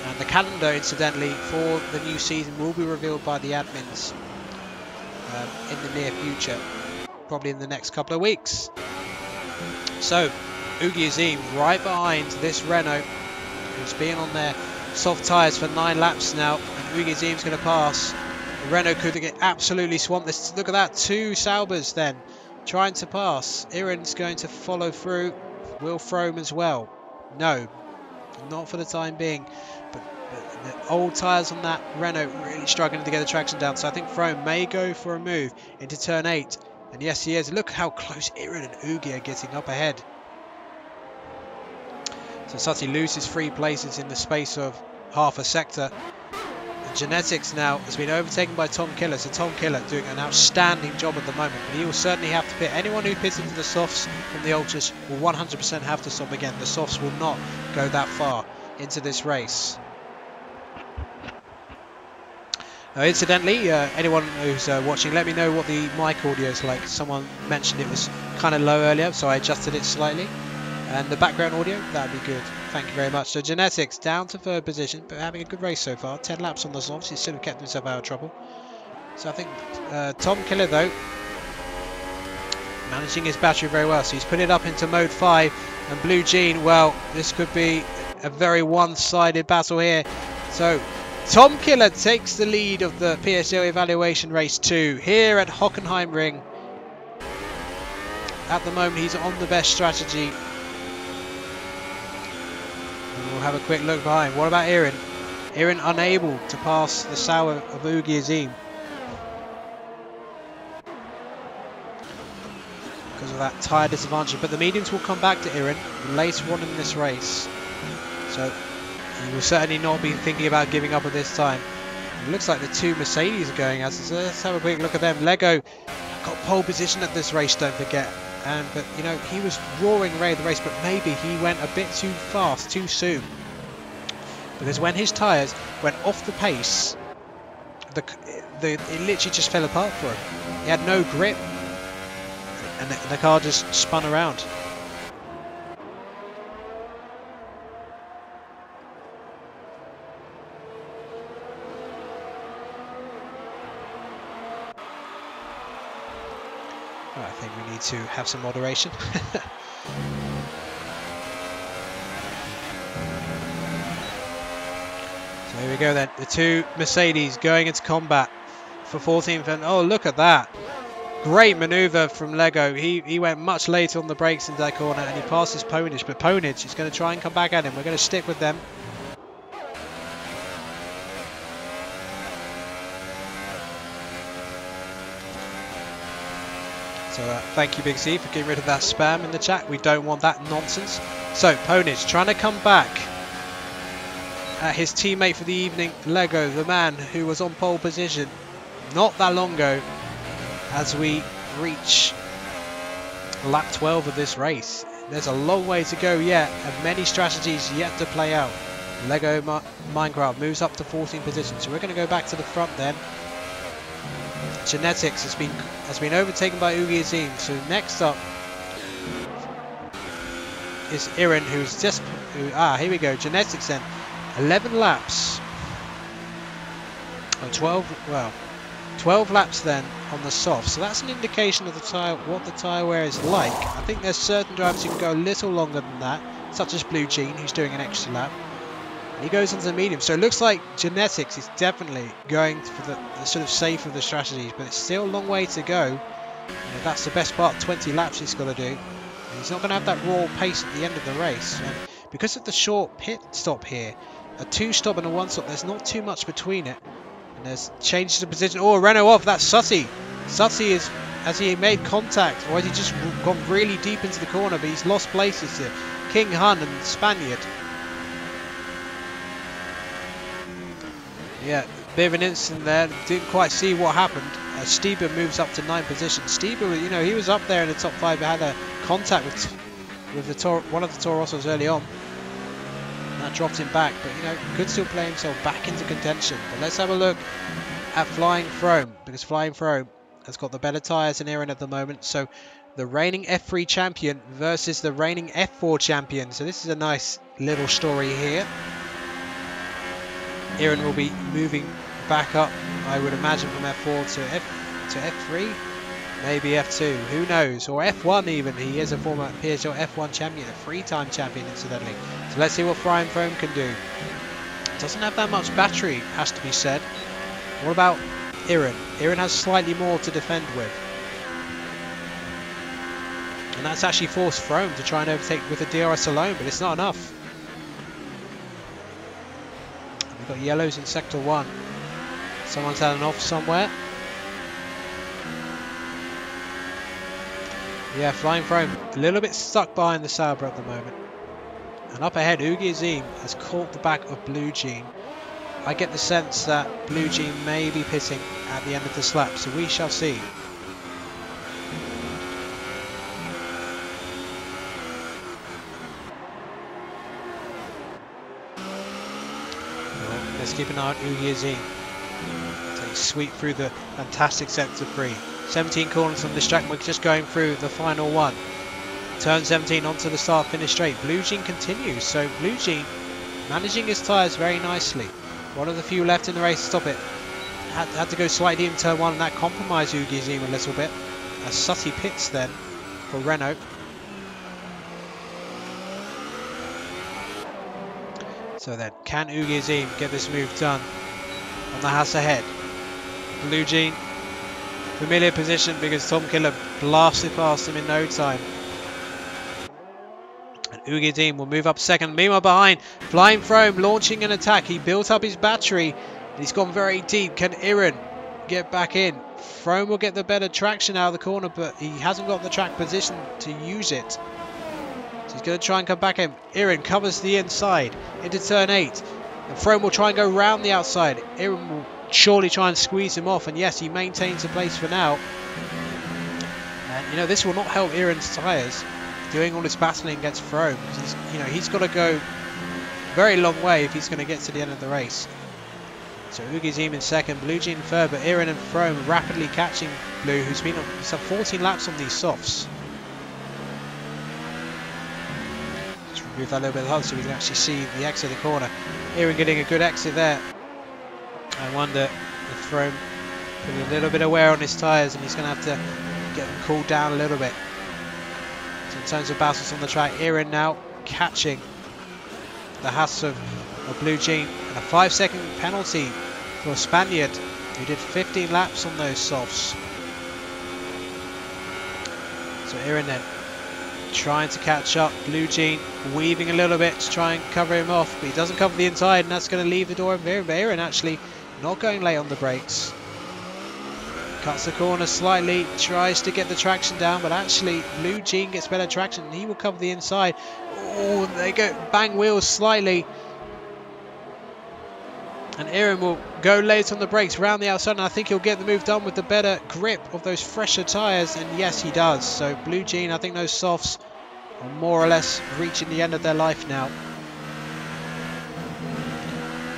And the calendar, incidentally, for the new season will be revealed by the admins in the near future, probably in the next couple of weeks. So Ugi Azim right behind this Renault, who's been on their soft tyres for 9 laps now, and Ugi Azim's going to pass. The Renault could get absolutely swamped. Look at that, 2 Saubers then trying to pass. Iran's going to follow through. Will Frome as well? No, not for the time being. But the old tyres on that Renault really struggling to get the traction down. So I think Frome may go for a move into turn 8. And yes, he is. Look how close Iran and Ugi are getting up ahead. So Sutty loses 3 places in the space of half a sector. And Genetics now has been overtaken by Tom Keller. So Tom Keller doing an outstanding job at the moment. But he will certainly have to pit. Anyone who pits into the softs from the ultras will 100% have to stop again. The softs will not go that far into this race. Incidentally, anyone who's watching, let me know what the mic audio is like. Someone mentioned it was kind of low earlier, so I adjusted it slightly. And the background audio, that'd be good. Thank you very much. So Genetics down to 3rd position, but having a good race so far. 10 laps on the softs. He's sort of kept himself out of trouble. So I think Tom Killer, though, managing his battery very well. So he's put it up into mode 5. And Blue Jean, well, this could be a very one-sided battle here. So Tom Killer takes the lead of the Psgl Evaluation Race 2 here at Hockenheim Ring. At the moment, he's on the best strategy. And we'll have a quick look behind. What about Irin? Irin unable to pass the Sauer of Ugi Azim because of that tyre disadvantage. But the mediums will come back to Irin later on in this race. So he will certainly not be thinking about giving up at this time. It looks like the 2 Mercedes are going as. So let's have a quick look at them. Lego got pole position at this race, don't forget. But you know, he was roaring away the race, but maybe he went a bit too fast, too soon. Because when his tyres went off the pace, it literally just fell apart for him. He had no grip, and the car just spun around. I think we need to have some moderation. So here we go then. The 2 Mercedes going into combat for 14th. And oh, look at that. Great manoeuvre from Lego. He went much later on the brakes in that corner and he passes Ponage. But Ponage is going to try and come back at him. We're going to stick with them. So thank you, Big C, for getting rid of that spam in the chat. We don't want that nonsense. So Ponage trying to come back at his teammate for the evening, Lego, the man who was on pole position not that long ago, as we reach lap 12 of this race. There's a long way to go yet, and many strategies yet to play out. Lego Minecraft moves up to 14th position, so we're going to go back to the front then. Genetics has been overtaken by Ugi Azim. So next up is Irin, who's just here we go. Genetics then 11 laps. 12 laps then on the soft. So that's an indication of the tyre, what the tyre wear is like. I think there's certain drivers who can go a little longer than that, such as Blue Jean, who's doing an extra lap. He goes into the medium, so it looks like Genetics is definitely going for the sort of safe of the strategies, but it's still a long way to go. And that's the best part, 20 laps he's got to do. And he's not going to have that raw pace at the end of the race. And because of the short pit stop here, a 2-stop and a 1-stop, there's not too much between it. And there's changes of position. Oh, Renault off, that's Sutty. Sutty has he made contact, or has he just gone really deep into the corner, but he's lost places to King Hun and Spaniard. Yeah, bit of an incident there. Didn't quite see what happened. Stieber moves up to 9th position. Stieber, you know, he was up there in the top 5. He had a contact with one of the Torossos early on. That dropped him back, but you know, could still play himself back into contention. But let's have a look at Flying Throne, because Flying Throne has got the better tyres than Irin at the moment. So the reigning F3 champion versus the reigning F4 champion. So this is a nice little story here. Irin will be moving back up, I would imagine, from F4 to F3, maybe F2, who knows, or F1 even. He is a former Psgl F1 champion, a 3-time champion incidentally. So let's see what Flying Foam can do. Doesn't have that much battery, has to be said. What about Irin? Irin has slightly more to defend with. And that's actually forced Throne to try and overtake with the DRS alone, but it's not enough. We've got yellows in sector 1. Someone's had an off somewhere. Yeah, Flying Throne a little bit stuck behind the Sauber at the moment. And up ahead, Ugi Azim has caught the back of Blue Jean. I get the sense that Blue Jean may be pitting at the end of this lap, so we shall see. Let's keep an eye on Ugi Azim. So you sweep through the fantastic sector 3. 17 corners on this track, we're just going through the final one. Turn 17 onto the start finish straight. Blue Jean continues, so Blue Jean managing his tyres very nicely. One of the few left in the race to stop it. Had to go slightly in turn 1, and that compromised Hockenheim a little bit. As Sutty pits then for Renault. So then, can Hockenheim get this move done on the Haas ahead? Blue Jean, familiar position because Tom Killer blasted past him in no time. And Hockenheim will move up second. Meanwhile behind, Flying Frome launching an attack. He built up his battery and he's gone very deep. Can Iran get back in? Frome will get the better traction out of the corner, but he hasn't got the track position to use it. So he's going to try and come back in. Iran covers the inside into turn 8. And Frome will try and go round the outside. Iran will surely try and squeeze him off. And yes, he maintains the place for now. And you know, this will not help Iran's tyres. Doing all this battling against Frome. He's got to go a very long way if he's going to get to the end of the race. So Hockenheim in second, Blue Jean in third, but Iran and Frome rapidly catching Blue, who's been on some 14 laps on these softs. Just remove that a little bit hard so we can actually see the exit of the corner. Iran getting a good exit there. I wonder if Frome put a little bit of wear on his tyres and he's going to have to get them cooled down a little bit. So in terms of battles on the track, Iran now catching the Haas of Blue Jean, and a 5-second penalty for Spaniard, who did 15 laps on those softs. So Iran then trying to catch up. Blue Jean weaving a little bit to try and cover him off, but he doesn't cover the inside, and that's going to leave the door open. But Iran actually not going late on the brakes. Cuts the corner slightly, tries to get the traction down, but actually Blue Jean gets better traction and he will cover the inside. Oh, they go bang wheels slightly. And Iran will go late on the brakes round the outside, and I think he'll get the move done with the better grip of those fresher tyres, and yes he does. So Blue Jean, I think those softs are more or less reaching the end of their life now.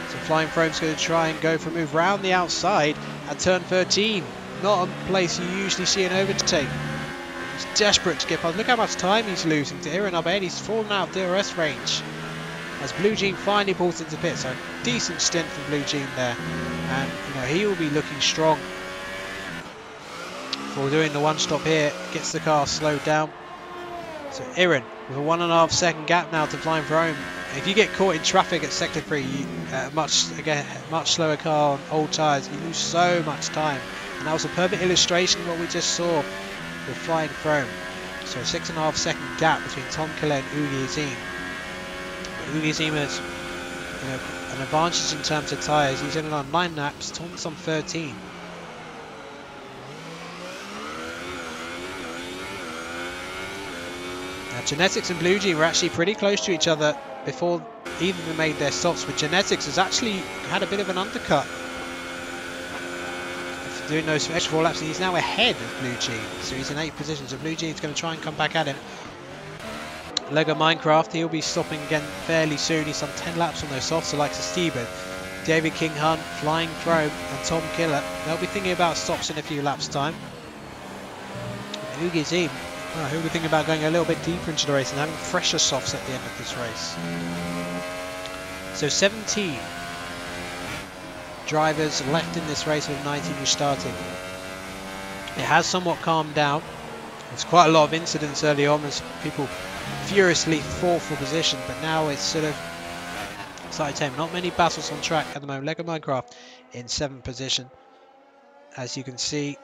So Flying Frome's going to try and go for a move round the outside at turn 13. Not a place you usually see an overtake. He's desperate to get past. Look how much time he's losing to Iran up ahead. He's fallen out of DRS range as Blue Jean finally pulls into pit. So decent stint from Blue Jean there, and he will be looking strong for doing the one stop here. Gets the car slowed down. So Iran with a 1.5 second gap now to Flying Frome. If you get caught in traffic at sector 3, much slower car on old tyres, you lose so much time. And that was a perfect illustration of what we just saw with Flying Frome. So a 6.5 second gap between Tom Killer and Hockenheim. Hockenheim has an advantage in terms of tyres. He's only on 9 laps, Tom's on 13. Now Genetics and Blue Jean were actually pretty close to each other before either of them made their stops, but Genetics has actually had a bit of an undercut doing those extra 4 laps, and he's now ahead of Blue Jean, so he's in 8th position. So Blue Jean's going to try and come back at him. Lego Minecraft, he'll be stopping again fairly soon. He's done 10 laps on those softs, so like Steven, David King Hunt, Flying Frome and Tom Killer, they'll be thinking about stops in a few laps time. Hockenheim, he'll be thinking about going a little bit deeper into the race and having fresher softs at the end of this race. So 17 drivers left in this race with 19 who started. It has somewhat calmed down. There's quite a lot of incidents early on as people furiously fought for position, but now it's sort of started tame. Not many battles on track at the moment. Lego Minecraft in 7th position, as you can see.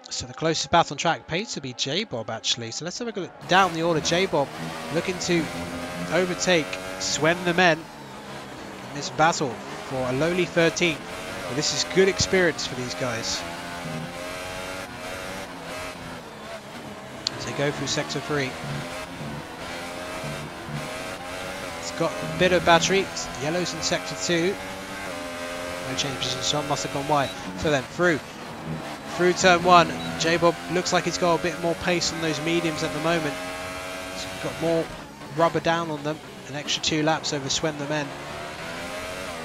So the closest battle on track appears to be J-Bob actually. So let's have a look down the order. J-Bob looking to overtake Sven the Men in this battle for a lowly 13th. Well, this is good experience for these guys. As they go through sector 3. It's got a bit of battery. Yellow's in sector 2. No change of position. Sean must have gone wide. So then through turn 1, J-Bob looks like he's got a bit more pace on those mediums at the moment. He's got more rubber down on them. An extra 2 laps over Sven the Men.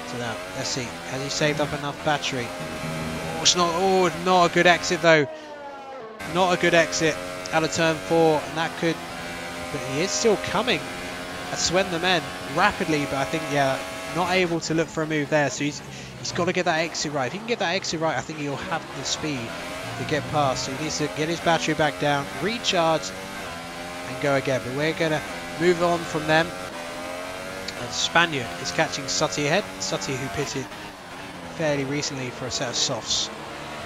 So So now, let's see. Has he saved up enough battery? Oh, it's not. Oh, not a good exit though. Not a good exit out of turn 4, and that could. But he is still coming. Swen the men rapidly, but I think not able to look for a move there. So he's got to get that exit right. If he can get that exit right, I think he'll have the speed to get past. So he needs to get his battery back down, recharge, and go again. But we're going to move on from them. And Spaniard is catching Sutty ahead. Sutty, who pitted fairly recently for a set of softs.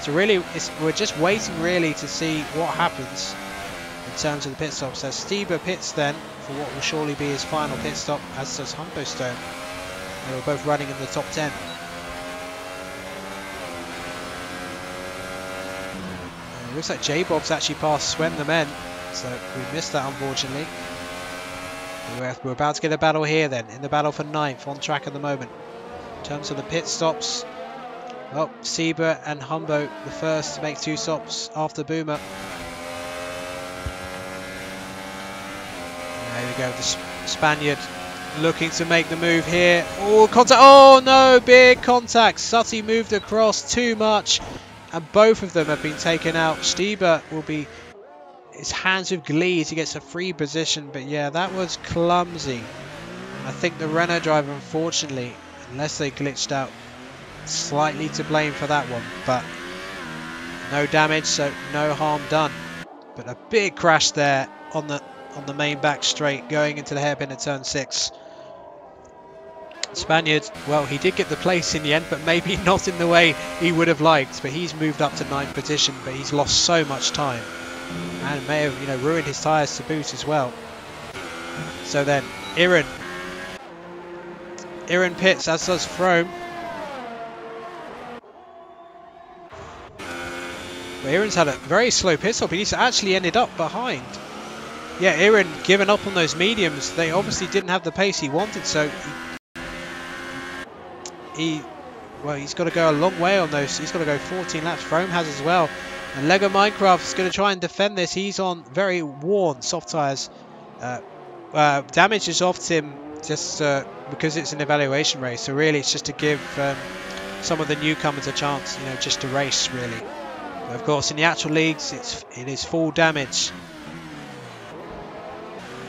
So really, we're just waiting really to see what happens in terms of the pit stops. So Stieber pits then for what will surely be his final pit stop, as does Humbostone. They were both running in the top 10. It looks like J-Bob's actually passed Swen the men, so we missed that unfortunately. We're about to get a battle here then, in the battle for 9th, on track at the moment. In terms of the pit stops, well, Stieber and Humbo the first to make 2 stops after Boomer. There we go, the Spaniard looking to make the move here. Oh, contact! Oh no, big contact! Sutty moved across too much, and both of them have been taken out. Stieber will be his hands with glee as he gets a free position, but yeah, that was clumsy. I think the Renault driver, unfortunately, unless they glitched out, slightly to blame for that one, but no damage, so no harm done. But a big crash there on the main back straight going into the hairpin at turn 6. Spaniard, well, he did get the place in the end, but maybe not in the way he would have liked. But he's moved up to 9th position, but he's lost so much time and may have, ruined his tyres to boot as well. So then, Iran pits, as does Frome. But Iran's had a very slow pit stop. He's actually ended up behind. Yeah, Iran giving up on those mediums. They obviously didn't have the pace he wanted, so he's got to go a long way on those. He's got to go 14 laps. Frome has as well. And Lego Minecraft is going to try and defend this. He's on very worn soft tyres. Damage is off him just because it's an evaluation race. So really, it's just to give some of the newcomers a chance, just to race really. But of course, in the actual leagues, it is full damage.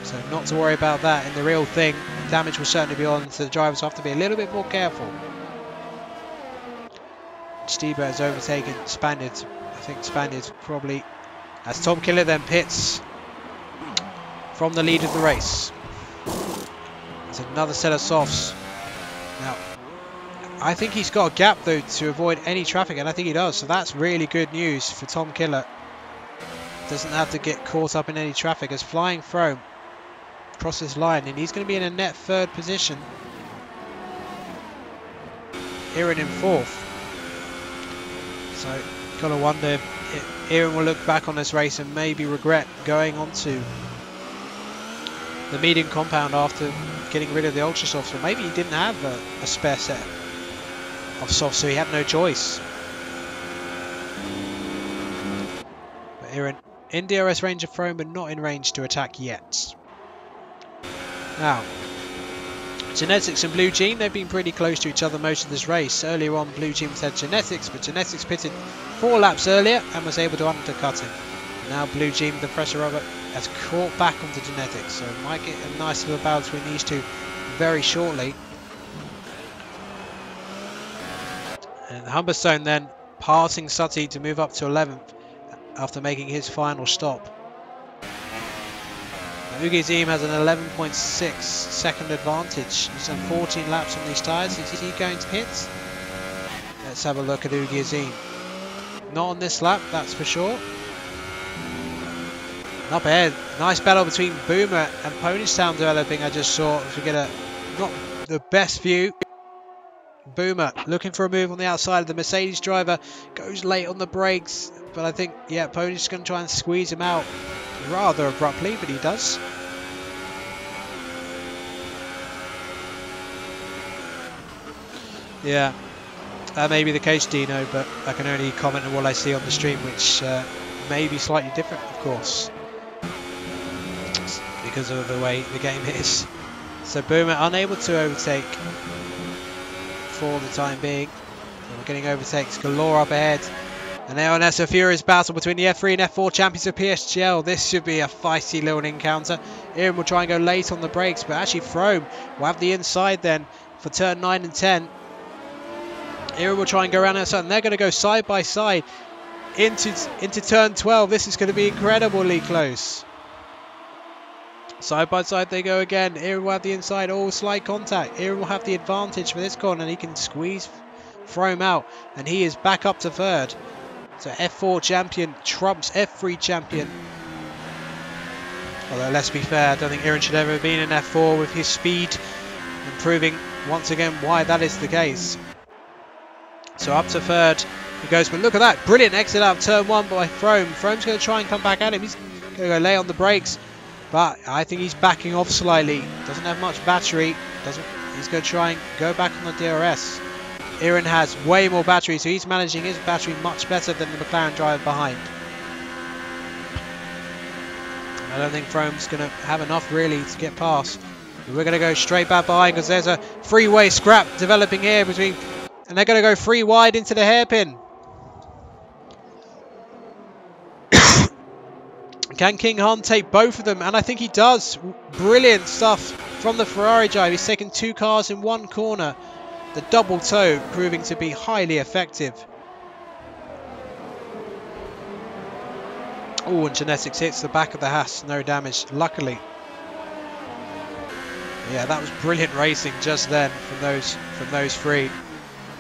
So not to worry about that. In the real thing, damage will certainly be on, so the drivers have to be a little bit more careful. Stieber has overtaken Spaniard. I think Spaniard's probably, as Tom Killer then pits from the lead of the race. There's another set of softs. Now, I think he's got a gap though to avoid any traffic, and I think he does. So that's really good news for Tom Killer. Doesn't have to get caught up in any traffic as Flying Frome crosses line, and he's going to be in a net 3rd position. Iran in 4th. So, gotta wonder if Iran will look back on this race and maybe regret going onto the medium compound after getting rid of the ultra softs, or maybe he didn't have a spare set of softs, so he had no choice. But Iran in DRS range of Frome, but not in range to attack yet. Now, Genetics and Blue Jean, they've been pretty close to each other most of this race. Earlier on, Blue Jean had Genetics, but Genetics pitted 4 laps earlier and was able to undercut him. Now Blue Jean, the pressure rubber, has caught back onto Genetics, so might get a nice little battle between these two very shortly. And Humberstone then passing Sutty to move up to 11th after making his final stop. Ugizim has an 11.6 second advantage. He's done 14 laps on these tyres. Is he going to pit? Let's have a look at Ugizim. Not on this lap, that's for sure. Up ahead, nice battle between Boomer and Ponysttown developing. I just saw, as we get not the best view. Boomer looking for a move on the outside. The Mercedes driver goes late on the brakes, but I think, yeah, Pony's going to try and squeeze him out rather abruptly, but he does. Yeah, that may be the case, Dino, but I can only comment on what I see on the stream, which may be slightly different, of course, because of the way the game is. So Boomer unable to overtake for the time being. So we're getting overtakes galore up ahead. And now there's a furious battle between the F3 and F4 champions of Psgl. This should be a feisty little encounter. Aaron will try and go late on the brakes, but actually Frome will have the inside then for turn 9 and 10. Aaron will try and go around outside, and they're going to go side by side into turn 12. This is going to be incredibly close. Side by side they go again. Aaron will have the inside. Oh, slight contact. Aaron will have the advantage for this corner, and he can squeeze Frome out, and he is back up to third. So F4 champion trumps F3 champion. Although let's be fair, I don't think Aaron should ever have been in F4 with his speed, and proving once again why that is the case. So up to third he goes, but look at that, brilliant exit out of turn 1 by Frome. Frome's going to try and come back at him. He's going to go lay on the brakes, but I think he's backing off slightly. Doesn't have much battery. He's going to try and go back on the DRS. Aaron has way more battery, so he's managing his battery much better than the McLaren driver behind. I don't think Frome's going to have enough really to get past. But we're going to go straight back behind because there's a three-way scrap developing here between, and they're going to go 3 wide into the hairpin. Can King Han take both of them? And I think he does. Brilliant stuff from the Ferrari drive. He's taken 2 cars in 1 corner. The double toe proving to be highly effective. Oh, and Genetics hits the back of the Haas. No damage, luckily. Yeah, that was brilliant racing just then from those 3.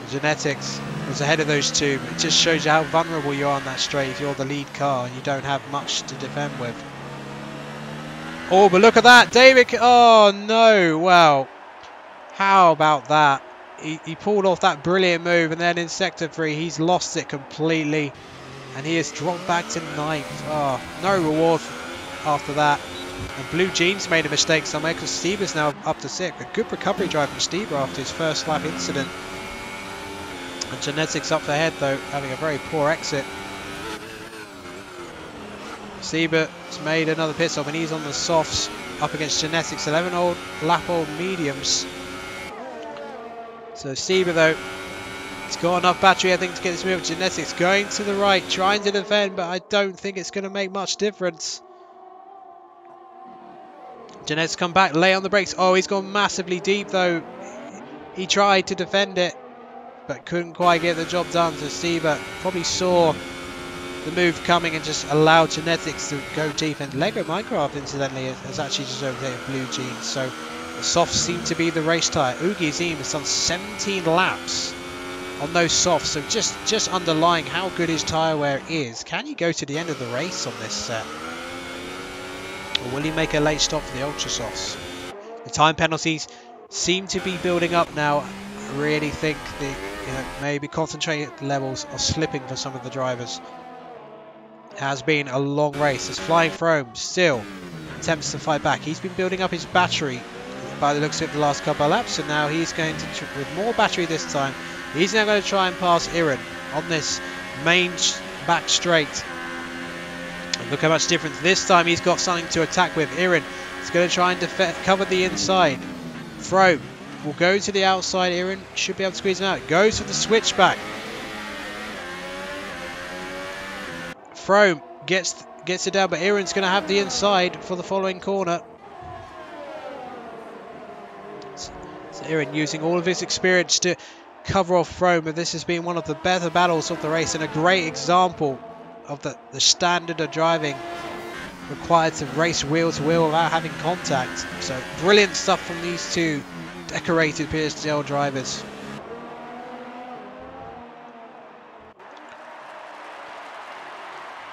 Genetics was ahead of those 2. It just shows you how vulnerable you are on that straight if you're the lead car and you don't have much to defend with. Oh, but look at that. David. Oh, no. Well, how about that? He pulled off that brilliant move, and then in Sector 3 he's lost it completely, and he has dropped back to 9th. Oh, no reward after that. And Blue Jeans made a mistake somewhere because Steve is now up to 6th. A good recovery drive from Steve after his first lap incident. And Genetics up ahead though, having a very poor exit. Siebert's made another pit stop, and he's on the softs up against Genetics, 11 lap old mediums. So Siebert though, he's got enough battery I think to get this move. Genetics going to the right, trying to defend, but I don't think it's going to make much difference. Genetics come back, lay on the brakes. Oh, he's gone massively deep though. He tried to defend it, but couldn't quite get the job done. So Siebert probably saw the move coming and just allowed Genetics to go deep. And Lego Minecraft incidentally has actually just overtaken Blue Jeans. So the softs seem to be the race tyre. Ugi Azim has done 17 laps on those softs, so just underlying how good his tyre wear is. Can he go to the end of the race on this set? Or will he make a late stop for the Ultra Softs? The time penalties seem to be building up now. I really think the maybe concentrated levels are slipping for some of the drivers. It has been a long race. As Flying Frome still attempts to fight back. He's been building up his battery by the looks of it the last couple of laps, and now he's going to, with more battery this time, he's now going to try and pass Aaron on this main back straight. And look how much difference this time he's got something to attack with. Aaron is going to try and cover the inside. Frome will go to the outside. Aaron should be able to squeeze him out. Goes for the switchback. Frome gets it down, but Aaron's going to have the inside for the following corner. So Aaron using all of his experience to cover off Frome, but this has been one of the better battles of the race and a great example of the standard of driving required to race wheel to wheel without having contact. So brilliant stuff from these 2 decorated Psgl drivers.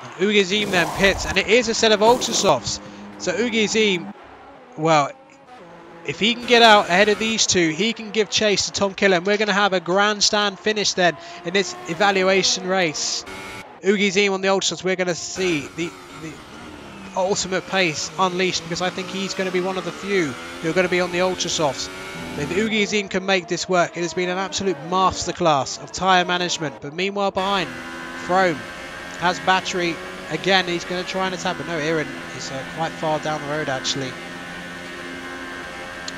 And Ugi Azim then pits, and it is a set of Ultra Softs. So Ugi Azim, well, if he can get out ahead of these 2, he can give chase to Tom Killer, and we're going to have a grandstand finish then in this evaluation race. Ugi Azim on the Ultra Softs, we're going to see the ultimate pace unleashed, because I think he's going to be one of the few who are going to be on the Ultra Softs. If Ugi Azim can make this work, it has been an absolute masterclass of tyre management. But meanwhile behind, Frome has battery again. He's going to try and attack, but no, Aaron is quite far down the road actually.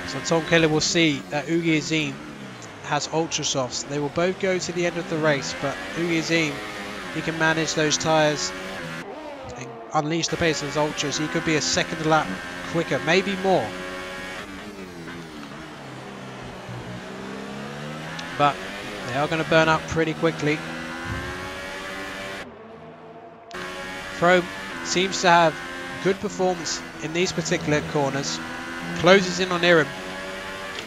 So Tom Keller will see that Ugi Azim has Ultra Softs. They will both go to the end of the race, but Ugi, he can manage those tyres and unleash the pace of his Ultras. He could be a second lap quicker, maybe more. But they are going to burn up pretty quickly. Frome seems to have good performance in these particular corners. Closes in on Iran,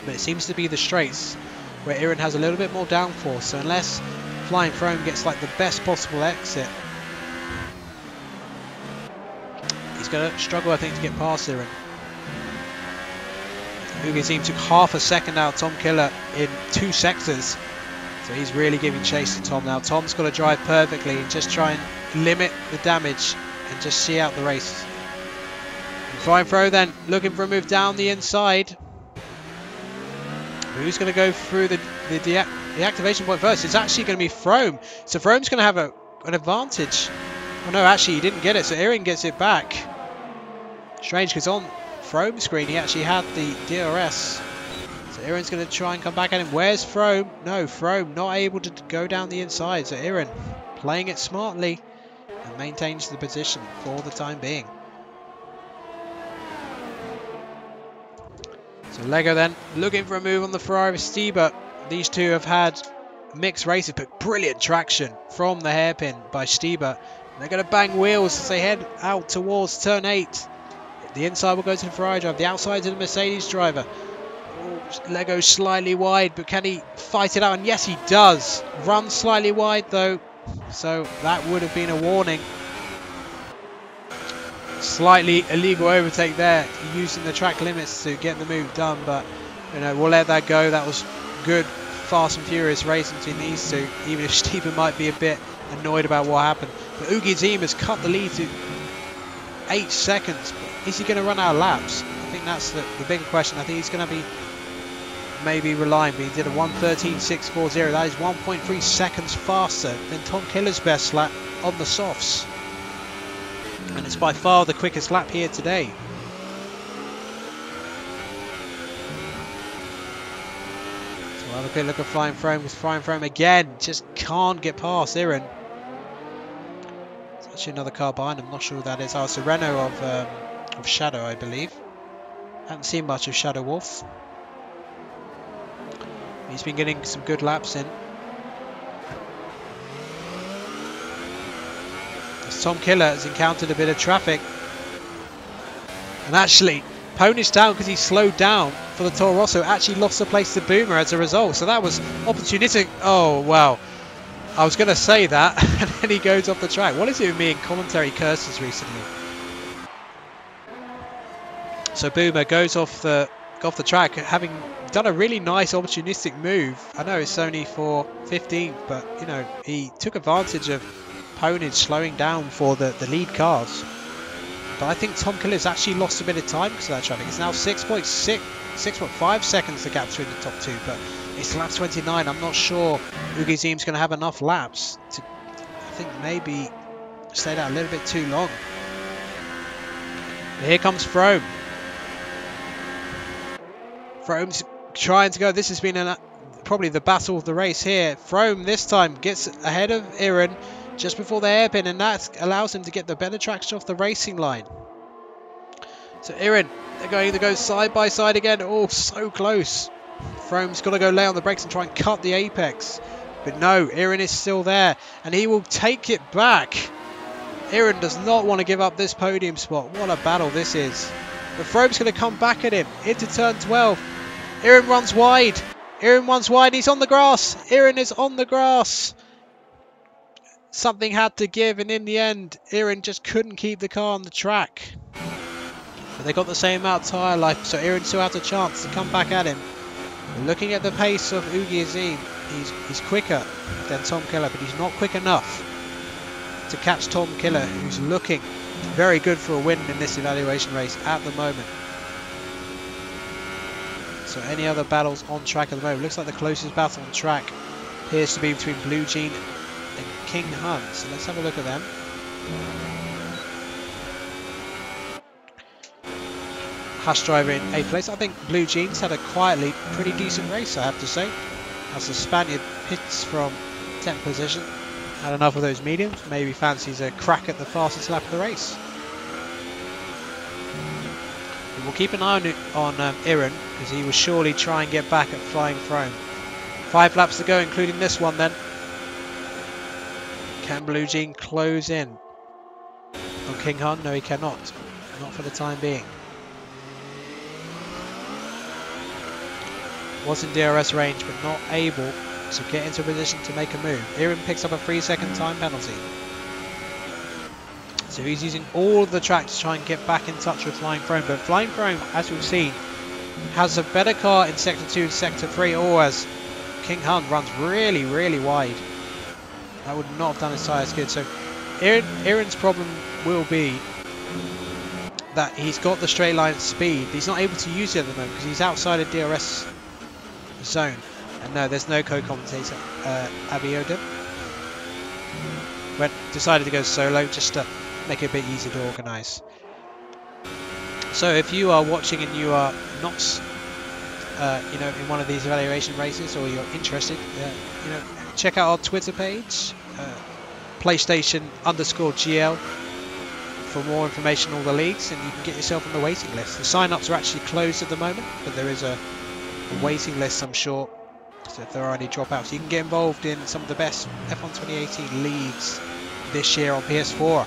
but it seems to be the straights where Iran has a little bit more downforce. So unless Flying Frome gets like the best possible exit, he's going to struggle, I think, to get past Iran. Ugi took half a second out of Tom Killer in 2 sectors. So he's really giving chase to Tom now. Tom's got to drive perfectly and just try and limit the damage and just see out the race. And Flying Frome then looking for a move down the inside. Who's going to go through the activation point first? It's actually going to be Frome. So Frome's going to have an advantage. Oh no, actually he didn't get it. So Iran gets it back. Strange, because on Frome's screen he actually had the DRS. So Iran's going to try and come back at him. Where's Frome? No, Frome not able to go down the inside. So Iran playing it smartly and maintains the position for the time being. So Lego then looking for a move on the Ferrari Stieber. These two have had mixed races, but brilliant traction from the hairpin by Stieber. They're going to bang wheels as they head out towards turn 8. The inside will go to the Ferrari driver, the outside to the Mercedes driver. Oh, Lego slightly wide, but can he fight it out? And yes, he does. Runs slightly wide though, so that would have been a warning. Slightly illegal overtake there, using the track limits to get the move done, but you know, we'll let that go. That was good, fast and furious racing between these two, even if Stieber might be a bit annoyed about what happened. But Ugi has cut the lead to 8 seconds. But is he going to run out of laps? I think that's the bigger question. I think he's going to be maybe relying, but he did a 1:13.640. That is 1.3 seconds faster than Tom Killer's best lap on the softs. And it's by far the quickest lap here today. So we'll have a quick look at Flying Frome, with Flying Frome again just can't get past Iran. There's actually another car behind him, not sure who that is. Oh, it's a Renault of Shadow, I believe. Haven't seen much of Shadow Wolf. He's been getting some good laps in. Tom Killer has encountered a bit of traffic, and actually Pony's down because he slowed down for the Toro Rosso, actually lost the place to Boomer as a result, so that was opportunistic. Oh wow, I was going to say that and then he goes off the track. What is it with me in commentary curses recently? So Boomer goes off the track, having done a really nice opportunistic move. I know it's only for 15th, but you know, he took advantage of Pony's slowing down for the lead cars. But I think Tom Killer's actually lost a bit of time because of that traffic. It's now 6.5 seconds the gap between the top two, but it's lap 29. I'm not sure Ugi Zim's going to have enough laps to, I think, maybe stay out a little bit too long. But here comes Frome. Frome's trying to go. This has been probably the battle of the race here. Frome this time gets ahead of Iran just before the hairpin, and that allows him to get the better traction off the racing line. So Iran, they're going to go side by side again. Oh, so close. Frome's got to go lay on the brakes and try and cut the apex. But no, Iran is still there, and he will take it back. Iran does not want to give up this podium spot. What a battle this is. But Frome's going to come back at him into turn 12. Iran runs wide. Iran runs wide. He's on the grass. Iran is on the grass. Something had to give, and in the end, Iran just couldn't keep the car on the track. But they got the same amount of tyre life, so Iran still has a chance to come back at him. But looking at the pace of Ugi Azim, he's quicker than Tom Killer, but he's not quick enough to catch Tom Killer, who's looking very good for a win in this evaluation race at the moment. So any other battles on track at the moment? Looks like the closest battle on track appears to be between Blue Jean and King Hun. So let's have a look at them. Hush driver in 8th place. I think Blue Jeans had a quietly pretty decent race, I have to say. as the Spaniard pits from 10th position. Had enough of those mediums, maybe fancies a crack at the fastest lap of the race. But we'll keep an eye on Iran, because he will surely try and get back at Flying Throne. 5 laps to go, including this one then. Can Blue Jean close in on King Hun? No, he cannot. Not for the time being. Was in DRS range, but not able to get into a position to make a move. Iran picks up a 3-second time penalty. So he's using all of the track to try and get back in touch with Flying Throne. But Flying Throne, as we've seen, has a better car in Sector 2 and Sector 3, or as King Hun runs really, really wide. That would not have done his tyres good. So Iran's problem will be that he's got the straight line speed. He's not able to use it at the moment because he's outside of DRS zone. And no, there's no co-commentator. Abiodun decided to go solo just to make it a bit easier to organise. So if you are watching and you are not, you know, in one of these evaluation races, or you're interested, you know, check out our Twitter page, PlayStation_GL, for more information on all the leagues, and you can get yourself on the waiting list. The sign-ups are actually closed at the moment, but there is a waiting list, I'm sure. So if there are any dropouts, you can get involved in some of the best F1 2018 leagues this year on PS4.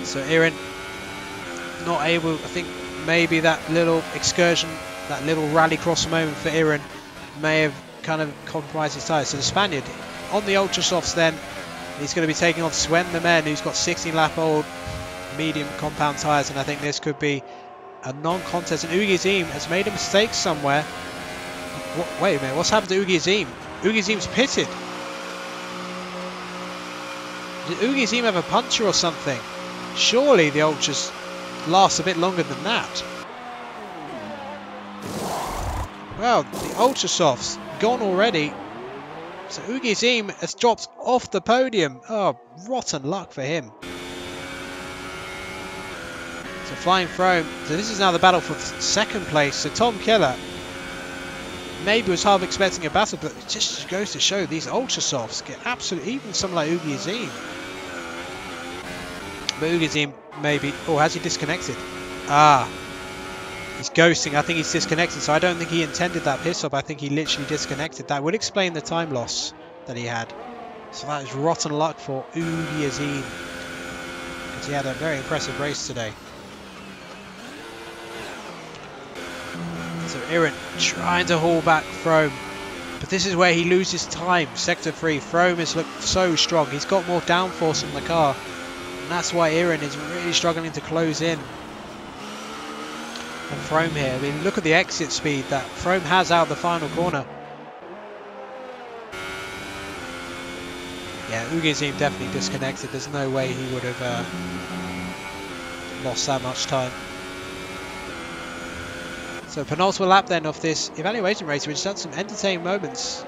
So Iran not able, I think maybe that little excursion, that little rallycross moment for Iran may have kind of compromised his tyres. So the Spaniard on the ultra softs then, he's going to be taking on Sven the Man, who's got 16 lap old medium compound tyres, and I think this could be a non-contest. And Ugi Azim has made a mistake somewhere. Wait a minute, what's happened to Ugi Azim? Ugi Azim's pitted. Did Ugi Azim have a puncture or something? Surely the ultras last a bit longer than that. Well, the ultra softs gone already. So Ugi Azim has dropped off the podium. Oh, rotten luck for him. So Flying Throne. So this is now the battle for second place. So Tom Keller maybe was half expecting a battle, but it just goes to show these ultra softs get absolutely, even someone like Ugi Azim. But Ugi Azim maybe, oh, has he disconnected? Ah, he's ghosting. I think he's disconnected, so I don't think he intended that pit stop. I think he literally disconnected. That would explain the time loss that he had. So that is rotten luck for Ugi Azim, because he had a very impressive race today. So Iran trying to haul back Frome, but this is where he loses time. Sector 3, Frome has looked so strong. He's got more downforce on the car, and that's why Iran is really struggling to close in on Frome here. I mean, look at the exit speed that Frome has out the final corner. Yeah, Ugi Azim definitely disconnected. There's no way he would have lost that much time. So penultimate lap then of this evaluation race, which has done some entertaining moments.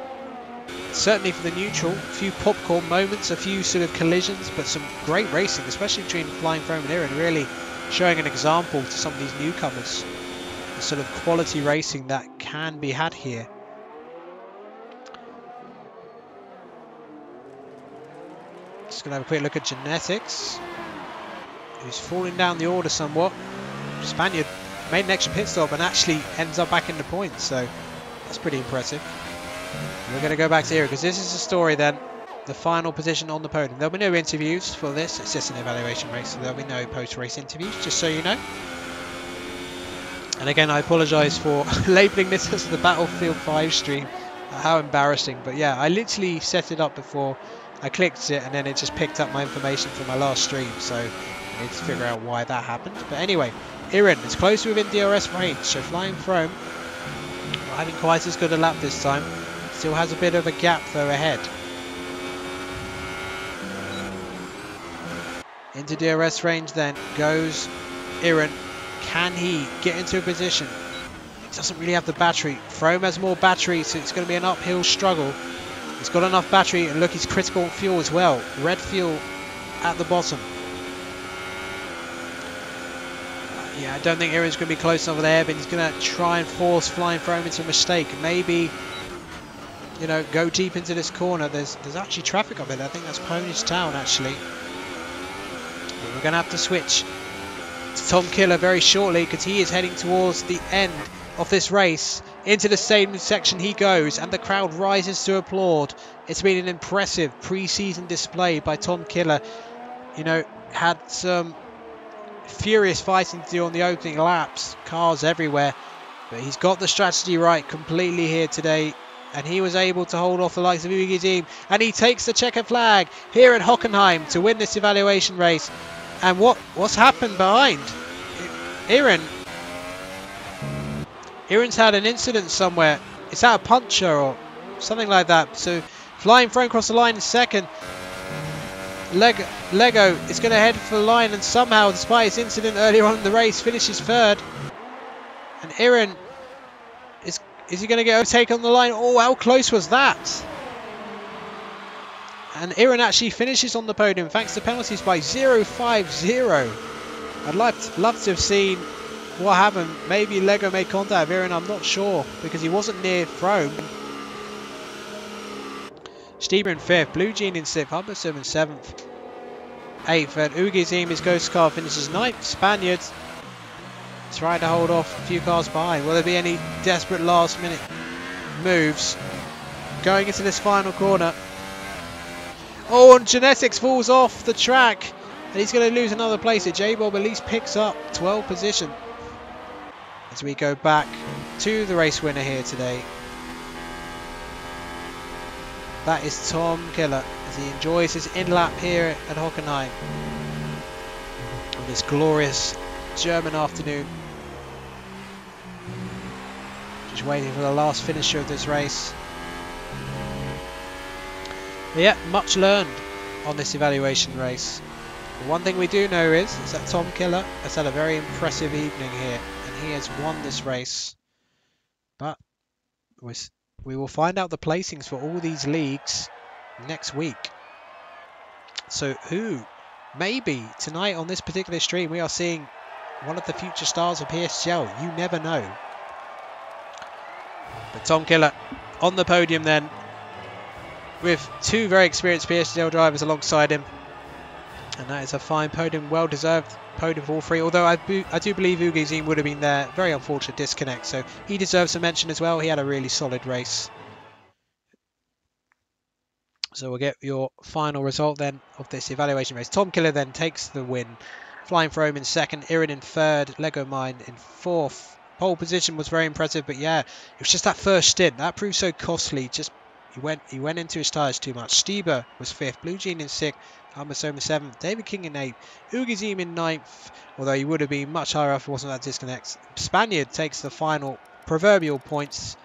Certainly for the neutral, a few popcorn moments, a few sort of collisions, but some great racing, especially between Flying Throne and Iran, really showing an example to some of these newcomers. The sort of quality racing that can be had here. Just going to have a quick look at genetics. Who's falling down the order somewhat. Spaniard made an extra pit stop and actually ends up back in the points, so that's pretty impressive. We're going to go back to here because this is the story then, the final position on the podium. There'll be no interviews for this, it's just an evaluation race, so there'll be no post-race interviews, just so you know. And again, I apologise for labelling this as the Battlefield 5 stream. How embarrassing, but yeah, I literally set it up before I clicked it and then it just picked up my information from my last stream, so I need to figure out why that happened. But anyway, Iran is close to within DRS range, so Flying Throne not having quite as good a lap this time. Still has a bit of a gap though ahead. Into DRS range then goes Iran. Can he get into a position? He doesn't really have the battery. Frome has more battery, so it's going to be an uphill struggle. He's got enough battery, and look, he's critical on fuel as well. Red fuel at the bottom. Yeah, I don't think Aaron's going to be close enough there, but he's going to try and force Flying Throne into a mistake. Maybe, you know, go deep into this corner. There's actually traffic up there. I think that's Pony's Town, actually. But we're going to have to switch to Tom Killer very shortly, because he is heading towards the end of this race. Into the same section he goes, and the crowd rises to applaud. It's been an impressive pre-season display by Tom Killer. You know, had some furious fighting to do on the opening laps, cars everywhere, but he's got the strategy right completely here today, and he was able to hold off the likes of Ugi, and he takes the checkered flag here at Hockenheim to win this evaluation race. And what's happened behind? Aaron's had an incident somewhere. It's that a puncture or something like that? So Flying Throne across the line in second. Lego is going to head for the line, and somehow, despite his incident earlier on in the race, finishes third. And Aaron, is he going to get overtaken on the line? Oh, how close was that? And Aaron actually finishes on the podium thanks to penalties by 0.50. I'd love to have seen what happened. Maybe Lego made contact with Aaron, I'm not sure, because he wasn't near Throne. Stieber in 5th, Blue Jean in 6th, Humberstone in 7th, 8th, and Ugi his ghost car finishes 9th. Spaniards trying to hold off a few cars behind. Will there be any desperate last minute moves going into this final corner? Oh, and Genetics falls off the track, and he's going to lose another place. J-Bob at least picks up 12th position as we go back to the race winner here today. That is Tom Killer as he enjoys his in-lap here at Hockenheim on this glorious German afternoon. Just waiting for the last finisher of this race. But yeah, much learned on this evaluation race. But one thing we do know is that Tom Killer has had a very impressive evening here, and he has won this race. But we will find out the placings for all these leagues next week. So maybe tonight on this particular stream we are seeing one of the future stars of Psgl. You never know. But Tom Killer on the podium then, with two very experienced Psgl drivers alongside him. And that is a fine podium, well deserved podium for all three. Although I do believe Ugi would have been there. Very unfortunate disconnect, so he deserves a mention as well. He had a really solid race. So we'll get your final result then of this evaluation race. Tom Killer then takes the win. Flying Throne in second, Aaron in third, Lego Mine in fourth. Pole position was very impressive, but yeah, it was just that first stint that proved so costly. Just he went into his tyres too much. Stieber was fifth, Blue Jean in sixth, Humberstone in seventh, David King in eighth, Ugi in ninth, although he would have been much higher if it wasn't that disconnect. Spaniard takes the final proverbial points,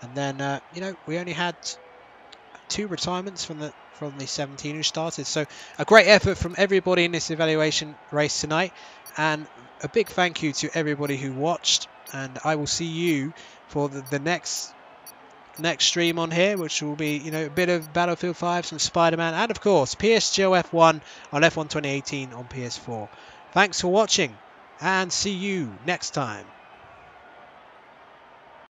and then you know, we only had 2 retirements from the 17 who started. So a great effort from everybody in this evaluation race tonight, and a big thank you to everybody who watched. And I will see you for the next stream on here, which will be, you know, a bit of Battlefield 5, some Spider-Man, and of course Psgl F1 on F1 2018 on PS4. Thanks for watching, and see you next time.